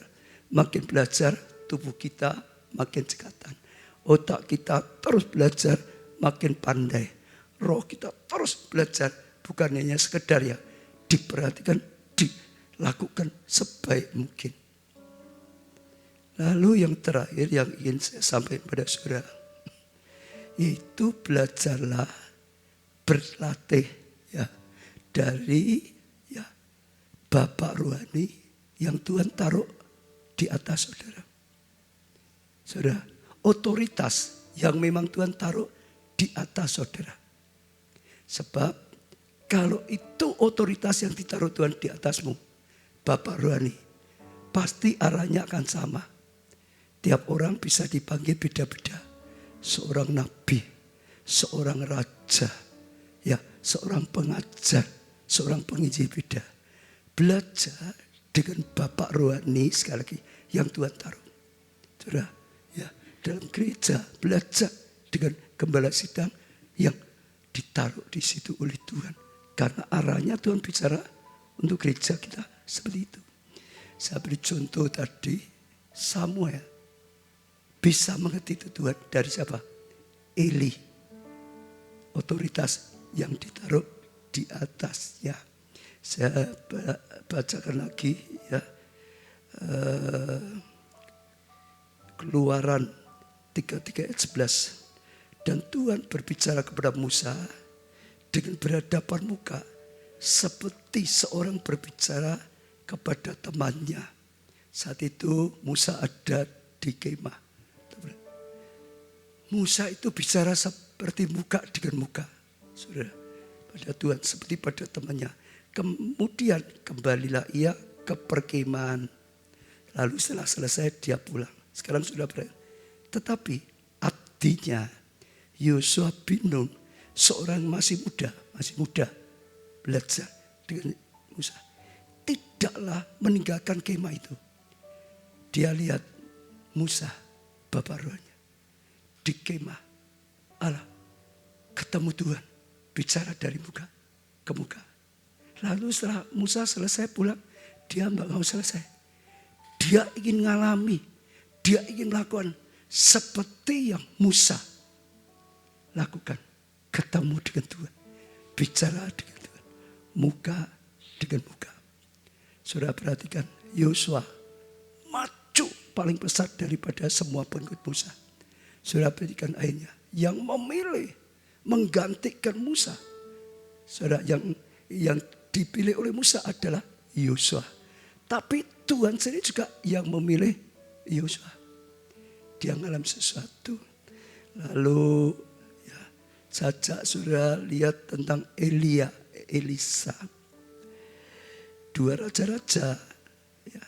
Makin belajar tubuh kita makin cekatan. Otak kita terus belajar makin pandai. Roh kita terus belajar. Bukan hanya sekedar ya diperhatikan, dilakukan sebaik mungkin. Lalu yang terakhir yang ingin saya sampaikan pada saudara, yaitu belajarlah berlatih ya dari ya Bapak rohani yang Tuhan taruh di atas saudara. Saudara, otoritas yang memang Tuhan taruh di atas saudara. Sebab kalau itu otoritas yang ditaruh Tuhan di atasmu, Bapak rohani, pasti arahnya akan sama. Tiap orang bisa dipanggil beda-beda. Seorang nabi, seorang raja, ya, seorang pengajar, seorang penginjil beda. Belajar dengan Bapak rohani sekali lagi yang Tuhan taruh. Saudara, ya, dalam gereja belajar dengan gembala sidang yang ditaruh di situ oleh Tuhan. Karena arahnya Tuhan bicara untuk gereja kita seperti itu. Saya beri contoh tadi, Samuel bisa mengerti itu Tuhan dari siapa? Eli. Otoritas yang ditaruh di atasnya. Saya bacakan lagi ya. Keluaran 33 ayat 11. Dan Tuhan berbicara kepada Musa dengan berhadapan muka seperti seorang berbicara kepada temannya. Saat itu Musa ada di kemah. Musa itu bicara seperti muka dengan muka. Saudara, pada Tuhan seperti pada temannya. Kemudian kembalilah ia ke perkemahan. Lalu setelah selesai dia pulang. Sekarang sudah berakhir. Tetapi artinya Yosua bin Nun, seorang masih muda belajar dengan Musa, tidaklah meninggalkan kemah itu. Dia lihat Musa, Bapak rohnya, di kemah Allah ketemu Tuhan, bicara dari muka ke muka. Lalu setelah Musa selesai pulang, dia enggak mau selesai. Dia ingin ngalami, dia ingin melakukan seperti yang Musa lakukan. Ketemu dengan Tuhan, bicara dengan Tuhan, muka dengan muka. Saudara perhatikan, Yosua maju paling besar daripada semua pengikut Musa. Saudara perhatikan akhirnya, yang memilih menggantikan Musa. Saudara, yang dipilih oleh Musa adalah Yosua. Tapi Tuhan sendiri juga yang memilih Yosua. Dia mengalami sesuatu. Lalu ya, saja saudara lihat tentang Elisa. 2 Raja-Raja ya,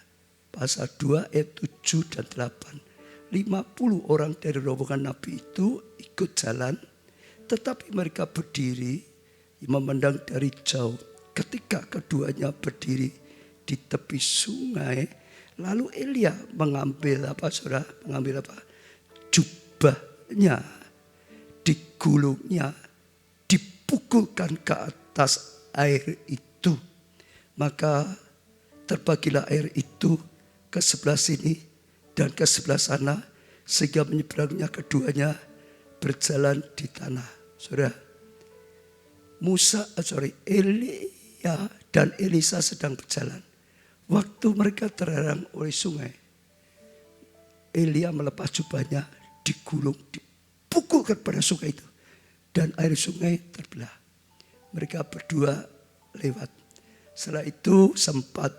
pasal 2 ayat 7 dan 8. 50 orang dari rombongan Nabi itu ikut jalan, tetapi mereka berdiri memandang dari jauh. Ketika keduanya berdiri di tepi sungai, lalu Elia mengambil apa saudara? Mengambil apa? Jubahnya, digulungnya, dipukulkan ke atas air itu. Maka terbagilah air itu ke sebelah sini dan ke sebelah sana, sehingga menyeberangnya keduanya berjalan di tanah. Saudara, Elia dan Elisa sedang berjalan. Waktu mereka terhalang oleh sungai, Elia melepas jubahnya, digulung, dipukulkan pada sungai itu. Dan air sungai terbelah. Mereka berdua lewat. Setelah itu sempat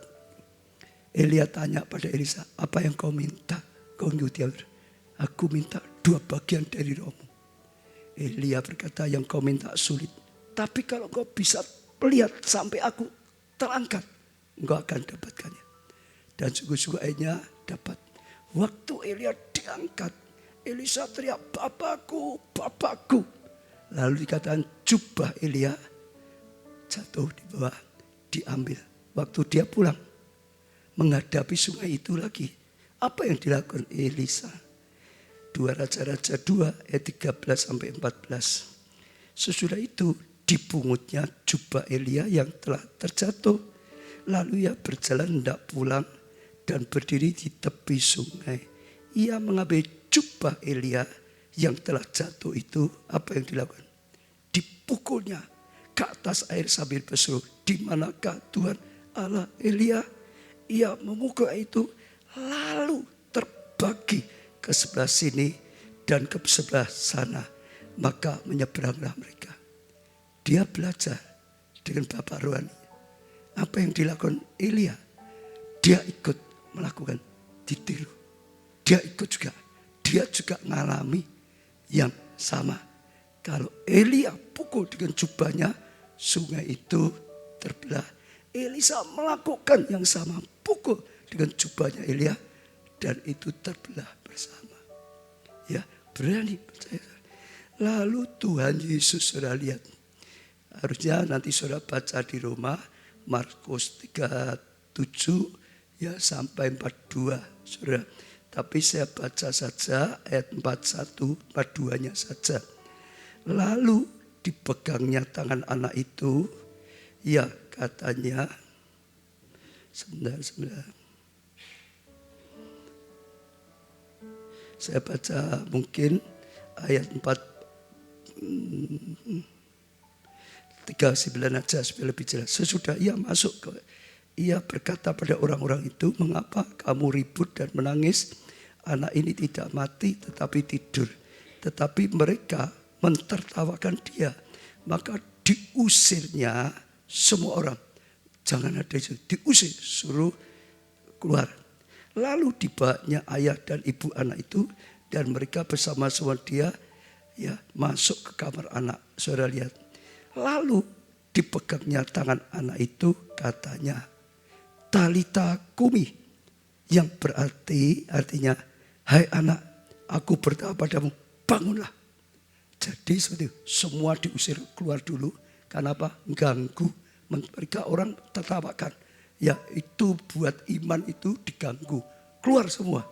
Elia tanya pada Elisa, apa yang kau minta? Kau ngikuti aku minta 2 bagian dari rohmu. Elia berkata, yang kau minta sulit. Tapi kalau kau bisa melihat sampai aku terangkat, engkau akan dapatkannya. Dan sungguh-sungguh akhirnya dapat. Waktu Elia diangkat, Elisa teriak, Bapakku, Bapakku. Lalu dikatakan jubah Elia jatuh di bawah, diambil. Waktu dia pulang, menghadapi sungai itu lagi. Apa yang dilakukan Elisa? 2 Raja-Raja 2 ayat 13 sampai 14. Sesudah itu dipungutnya jubah Elia yang telah terjatuh. Lalu ia berjalan hendak pulang dan berdiri di tepi sungai. Ia mengambil jubah Elia yang telah jatuh itu. Apa yang dilakukan? Dipukulnya ke atas air sambil berseru, di manakah Tuhan Allah Elia? Ia memukul itu lalu terbagi ke sebelah sini dan ke sebelah sana. Maka menyeberanglah mereka. Dia belajar dengan bapak rohani. Apa yang dilakukan Elia, dia ikut melakukan, ditiru. Dia ikut juga. Dia juga mengalami yang sama. Kalau Elia pukul dengan jubahnya, sungai itu terbelah. Elisa melakukan yang sama, pukul dengan jubahnya Elia, dan itu terbelah bersama. Ya, berani percaya. Lalu Tuhan Yesus, saudara lihat. Harusnya nanti saudara baca di Roma, Markus 37 ya sampai 42, saudara. Tapi saya baca saja ayat 41, 42-nya saja. Lalu dipegangnya tangan anak itu, ya katanya, sebentar. Saya baca mungkin ayat 39 aja supaya lebih jelas. Sesudah ia masuk ia berkata pada orang-orang itu, mengapa kamu ribut dan menangis? Anak ini tidak mati tetapi tidur. Tetapi mereka mentertawakan dia. Maka diusirnya semua orang. Jangan ada itu, diusir, suruh keluar. Lalu dibawanya ayah dan ibu anak itu, dan mereka bersama-sama dia ya masuk ke kamar anak. Saudara lihat. Lalu dipegangnya tangan anak itu, katanya Talita kumi, yang berarti artinya, hai anak, aku berkata padamu, bangunlah. Jadi seperti itu, semua diusir keluar dulu. Karena apa? Ganggu. Mereka orang tertawakan. Ya itu buat iman itu diganggu. Keluar semua.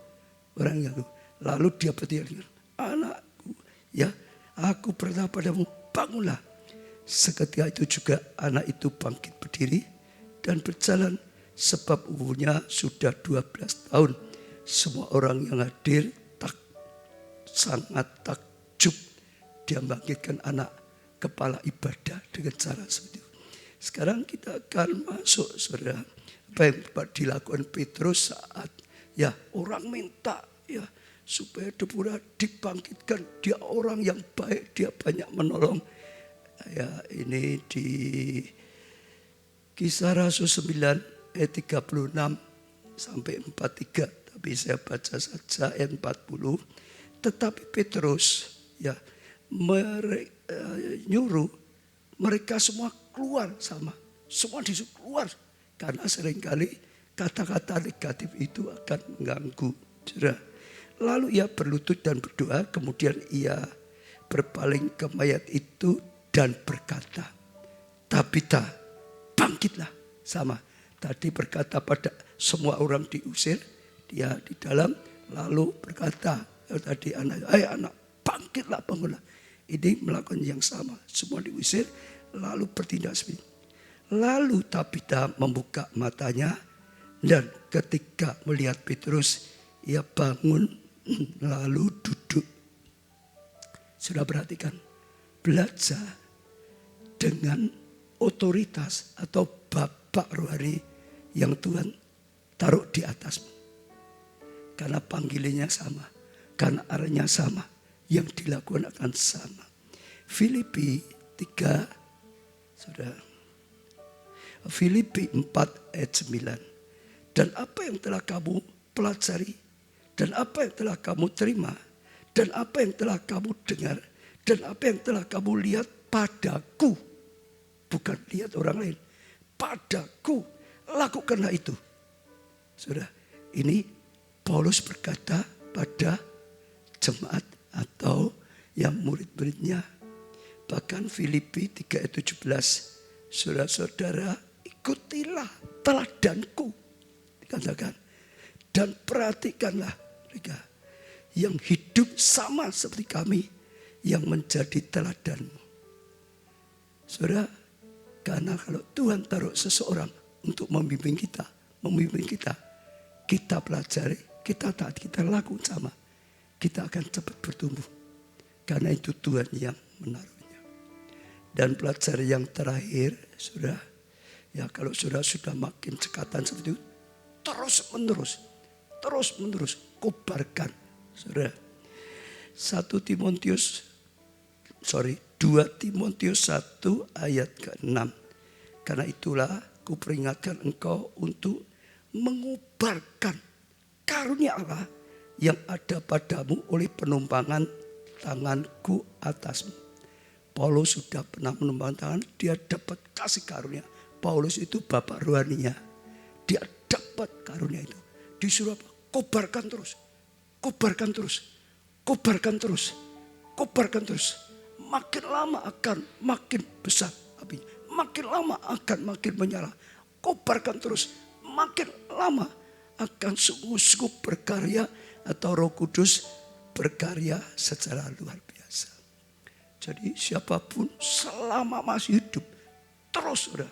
Orang ganggu. Lalu dia berteriak, anakku, ya aku berkata padamu, bangunlah. Seketika itu juga anak itu bangkit berdiri dan berjalan, sebab umurnya sudah 12 tahun. Semua orang yang hadir sangat takjub. Dia membangkitkan anak kepala ibadah dengan cara seperti itu. Sekarang kita akan masuk, saudara, apa yang dilakukan Petrus saat ya orang minta ya supaya Deborah dibangkitkan. Dia orang yang baik, dia banyak menolong. Ya ini di Kisah Rasul 9 ayat 36 sampai 43. Tapi saya baca saja ayat 40. Tetapi Petrus ya nyuruh mereka semua keluar sama. Semua disuruh keluar. Karena seringkali kata-kata negatif itu akan mengganggu. Lalu ia berlutut dan berdoa. Kemudian ia berpaling ke mayat itu dan berkata, Tabita, bangkitlah. Sama. Tadi berkata pada semua orang diusir, dia di dalam, lalu berkata, tadi anak, hai anak, bangkitlah, bangunlah. Ini melakukan yang sama. Semua diusir, lalu bertindak seperti. Lalu Tabita membuka matanya, dan ketika melihat Petrus, ia bangun, lalu duduk. Sudah perhatikan, belajar dengan otoritas atau bapak rohani yang Tuhan taruh di atasmu. Karena panggilannya sama, karena arahnya sama, yang dilakukan akan sama. Filipi 3, saudara. Filipi 4 ayat 9. Dan apa yang telah kamu pelajari, dan apa yang telah kamu terima, dan apa yang telah kamu dengar, dan apa yang telah kamu lihat padaku, bukan lihat orang lain, padaku, lakukanlah itu. Saudara, ini Paulus berkata pada jemaat atau yang murid-muridnya. Bahkan Filipi 3 ayat 17, saudara-saudara, ikutilah teladanku, dikatakan, dan perhatikanlah mereka. yang hidup sama seperti kami, yang menjadi teladanmu. Saudara, karena kalau Tuhan taruh seseorang untuk membimbing kita, kita pelajari, kita taat, kita lakukan sama, kita akan cepat bertumbuh. Karena itu Tuhan yang menaruhnya. Dan pelajari yang terakhir, saudara, ya kalau saudara sudah makin cekatan seperti itu, terus menerus kobarkan, saudara. 2 Timotius 1 ayat ke-6. Karena itulah kuperingatkan engkau untuk mengubarkan karunia Allah yang ada padamu oleh penumpangan tanganku atasmu. Paulus sudah pernah menumpang tangan, dia dapat kasih karunia. Paulus itu bapak rohaninya. Dia dapat karunia itu. Disuruh apa? Kobarkan terus. Makin lama akan makin besar apinya. Makin lama akan makin menyala. Kobarkan terus. Makin lama akan sungguh-sungguh berkarya, atau Roh Kudus berkarya secara luar biasa. Jadi siapapun selama masih hidup, terus sudah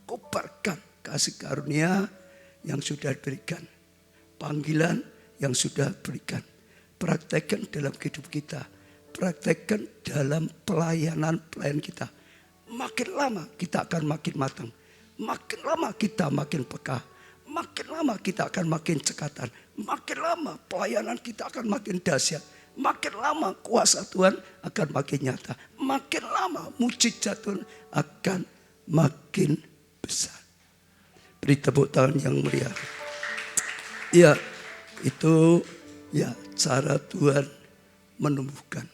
kobarkan kasih karunia yang sudah diberikan. Panggilan yang sudah diberikan. Praktekkan dalam hidup kita. Praktekkan dalam pelayanan kita. Makin lama kita akan makin matang. Makin lama kita makin peka. Makin lama kita akan makin cekatan. Makin lama pelayanan kita akan makin dahsyat. Makin lama kuasa Tuhan akan makin nyata. Makin lama mujizat Tuhan akan makin besar. Beri tepuk tangan yang meriah. Ya, itu ya cara Tuhan menumbuhkan.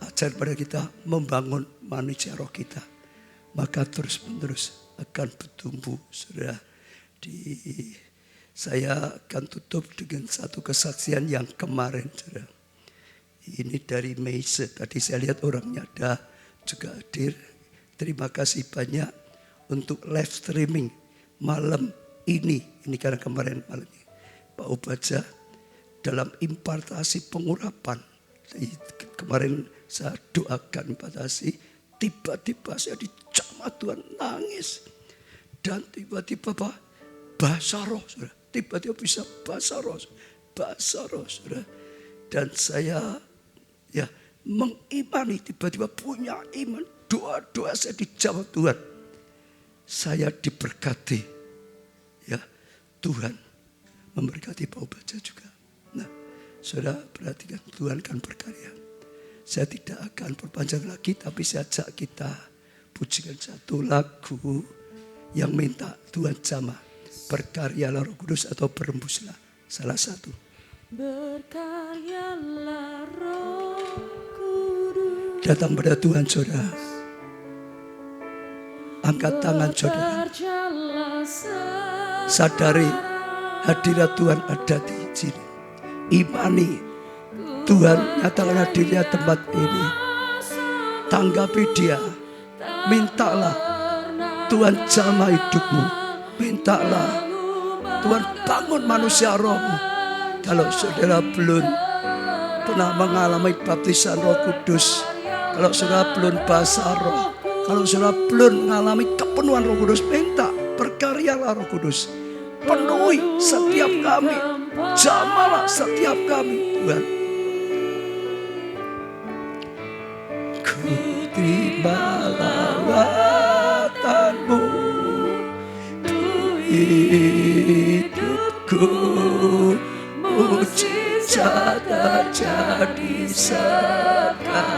Ajar pada kita membangun manusia roh kita. Maka terus menerus akan bertumbuh, saudara. Saya akan tutup dengan satu kesaksian yang kemarin, saudara. Ini dari Meise. Tadi saya lihat orangnya ada juga hadir. Terima kasih banyak untuk live streaming malam ini. Ini karena kemarin malam ini Pak Ubaja dalam impartasi pengurapan. Kemarin saya doakan impartasi, tiba-tiba saya dijamah Tuhan, nangis. Dan tiba-tiba bahasa roh, saudara. Tiba-tiba bisa bahasa roh, saudara. Dan saya ya mengimani, tiba-tiba punya iman. Doa-doa saya dijawab Tuhan. Saya diberkati. Ya, Tuhan memberkati Pak Ubaja juga. Nah, saudara perhatikan, Tuhan akan berkarya. Saya tidak akan perpanjang lagi, tapi saya ajak kita pujikan satu lagu yang minta Tuhan jamah. Berkaryalah Roh Kudus atau berembuslah, salah satu. Berkaryalah Roh Kudus. Datang pada Tuhan, saudara. Angkat tangan, saudara. Sadari hadirat Tuhan ada di sini. Imani Tuhan nyatakan hadirnya tempat ini. Tanggapi dia. Mintalah Tuhan jamah hidupmu. Mintalah Tuhan bangun manusia rohmu. Kalau saudara belum pernah mengalami baptisan Roh Kudus, kalau saudara belum bahasa roh, kalau saudara belum mengalami kepenuhan Roh Kudus, minta berkaryalah Roh Kudus. Penuhi setiap kami, jamahlah setiap kami, Tuhan. Ku terima lawatanmu, hidupku mujizat terjadi sekarang.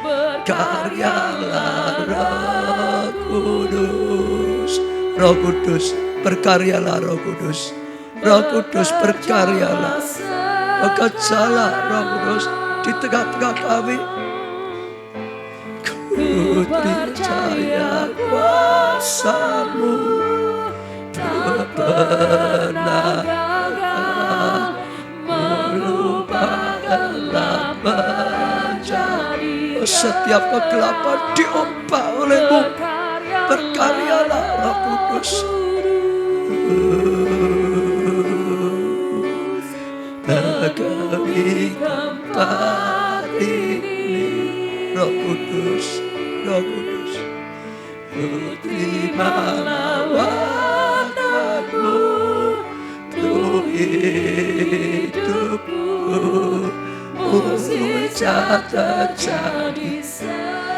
Berkaryalah Roh Kudus. Roh Kudus, berkaryalah Roh Kudus. Roh Kudus, berkaryalah. Bekerjalah Roh Kudus di tengah-tengah kami. Ku percaya kuasa-Mu tak pernah gagal, merubahlah menjadi. Setiap kegelapan diubah oleh-Mu. Berkaryalah Roh Kudus. penuhi tempat ini. Roh Kudus, Roh Kudus, terima lawatanmu untuk hidupku. Mujizat terjadi.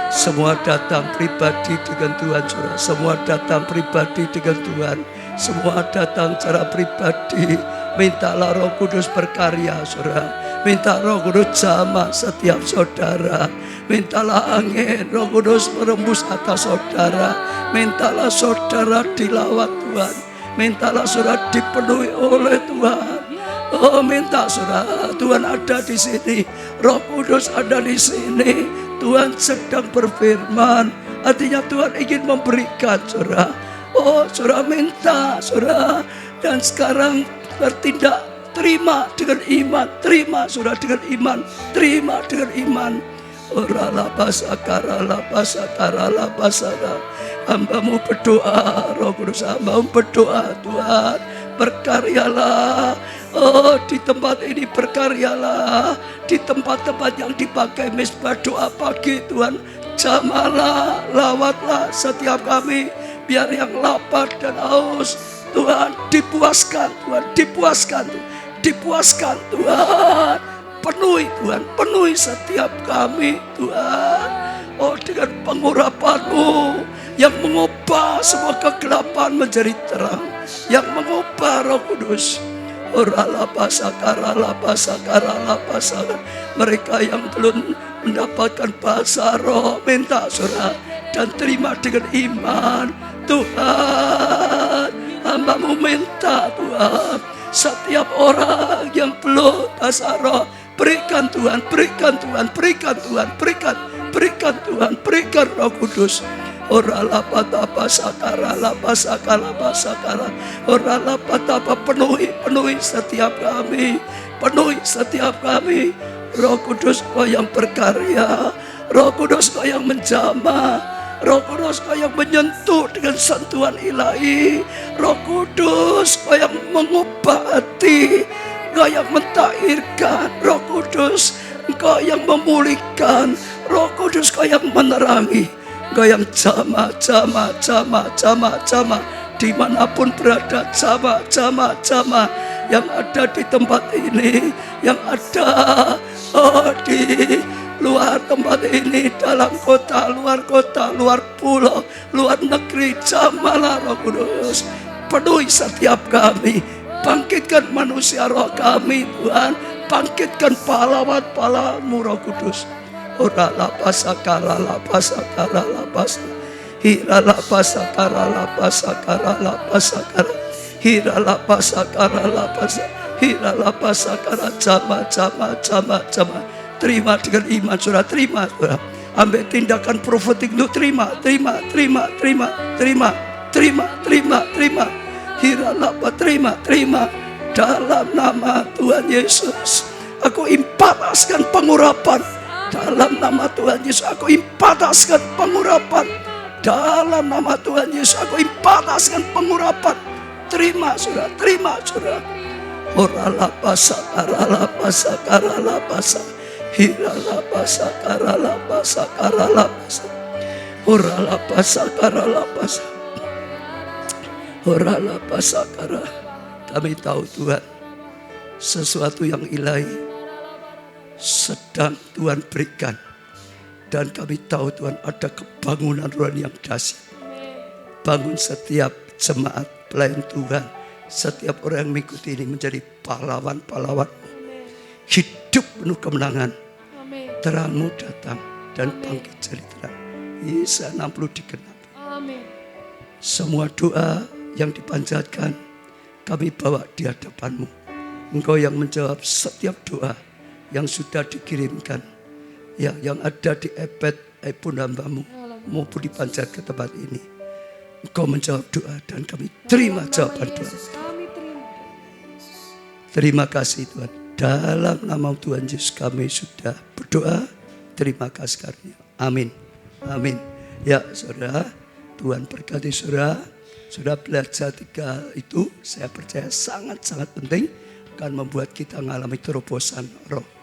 Semua datang pribadi dengan Tuhan, saudara. Semua datang pribadi dengan Tuhan. Semua datang secara pribadi. Mintalah Roh Kudus berkarya, saudara. Minta Roh Kudus jamah setiap saudara. Mintalah angin Roh Kudus merembus atas saudara. Mintalah saudara dilawat Tuhan. Mintalah saudara dipenuhi oleh Tuhan. Oh, minta saudara, Tuhan ada di sini. Roh Kudus ada di sini. Tuhan sedang berfirman. Artinya Tuhan ingin memberikan, saudara. Oh, saudara minta, saudara. Dan sekarang bertindak, terima dengan iman. Terima, saudara, dengan iman. Terima dengan iman. Oralah basakara, basakara, basakara. Hambamu berdoa, Roh Kudus, hambamu berdoa, Tuhan. Berkaryalah. Oh, di tempat ini berkaryalah. Di tempat-tempat yang dipakai misbah doa pagi, Tuhan, jamalah, lawatlah setiap kami. Biar yang lapar dan haus, Tuhan, dipuaskan, Tuhan, dipuaskan, dipuaskan, Tuhan. Penuhi, Tuhan, penuhi setiap kami, Tuhan. Oh, dengan pengurapan-Mu yang mengubah semua kegelapan menjadi terang, yang mengubah Roh Kudus. Mereka yang belum mendapatkan bahasa roh, minta saudara dan terima dengan iman. Tuhan, hamba-Mu minta, Tuhan, setiap orang yang belum bahasa roh, berikan Tuhan, berikan Tuhan, berikan Tuhan, berikan Tuhan, berikan Roh Kudus. Orala patapa sakara lapa sakala pasakala. Orala patapa penuhi setiap kami, penuhi setiap kami. Roh Kudus Kau yang berkarya, Roh Kudus Kau yang menjamah, Roh Kudus Kau yang menyentuh dengan sentuhan ilahi. Roh Kudus Kau yang mengubah hati, Kau yang mentahirkan. Roh Kudus Kau yang memulihkan. Roh Kudus Kau yang menerangi. Kau yang jamah, dimanapun berada, jamah yang ada di tempat ini, yang ada di luar tempat ini, dalam kota, luar pulau, luar negeri, jamahlah Roh Kudus. Penuhi setiap kami, bangkitkan manusia roh kami, Tuhan, bangkitkan pahlawan-pahlawan-Mu Roh Kudus. Ora la pasakara la pasakara la pas, hira la pasakara la pasakara la pasakara, hira la pasakara la pas, hira la pasakara jama. Terima dengan iman, saudara, terima, saudara. Ambil tindakan profetik itu, terima. Hira la pa, terima. Dalam nama Tuhan Yesus, aku impartaskan pengurapan. Dalam nama Tuhan Yesus aku impartaskan pengurapan. Dalam nama Tuhan Yesus aku impartaskan pengurapan. Terima saudara, terima saudara. Orala pasakara la pasakara la pasak, hira la pasakara la pasakara la pasak, orala pasakara la pasak, orala pasakara. Kami tahu Tuhan, sesuatu yang ilahi sedang Tuhan berikan. Dan kami tahu Tuhan ada kebangunan rohani yang dahsyat. Bangun setiap jemaat pelayan Tuhan, setiap orang yang mengikuti ini menjadi pahlawan-pahlawan. Hidup penuh kemenangan. Terang-Mu datang dan bangkit jadi terang. Yesaya 60 digenapi. Semua doa yang dipanjatkan kami bawa di hadapan-Mu. Engkau yang menjawab setiap doa yang sudah dikirimkan, ya, yang ada di iPhone hamba-Mu maupun dipanjat ke tempat ini. Engkau menjawab doa dan kami terima jawaban doa. Terima kasih Tuhan. Dalam nama Tuhan Yesus kami sudah berdoa. Terima kasih karunia. Amin. Amin. Ya saudara, Tuhan berkati saudara. Sudah belajar 3 itu, saya percaya sangat-sangat penting akan membuat kita mengalami terobosan roh.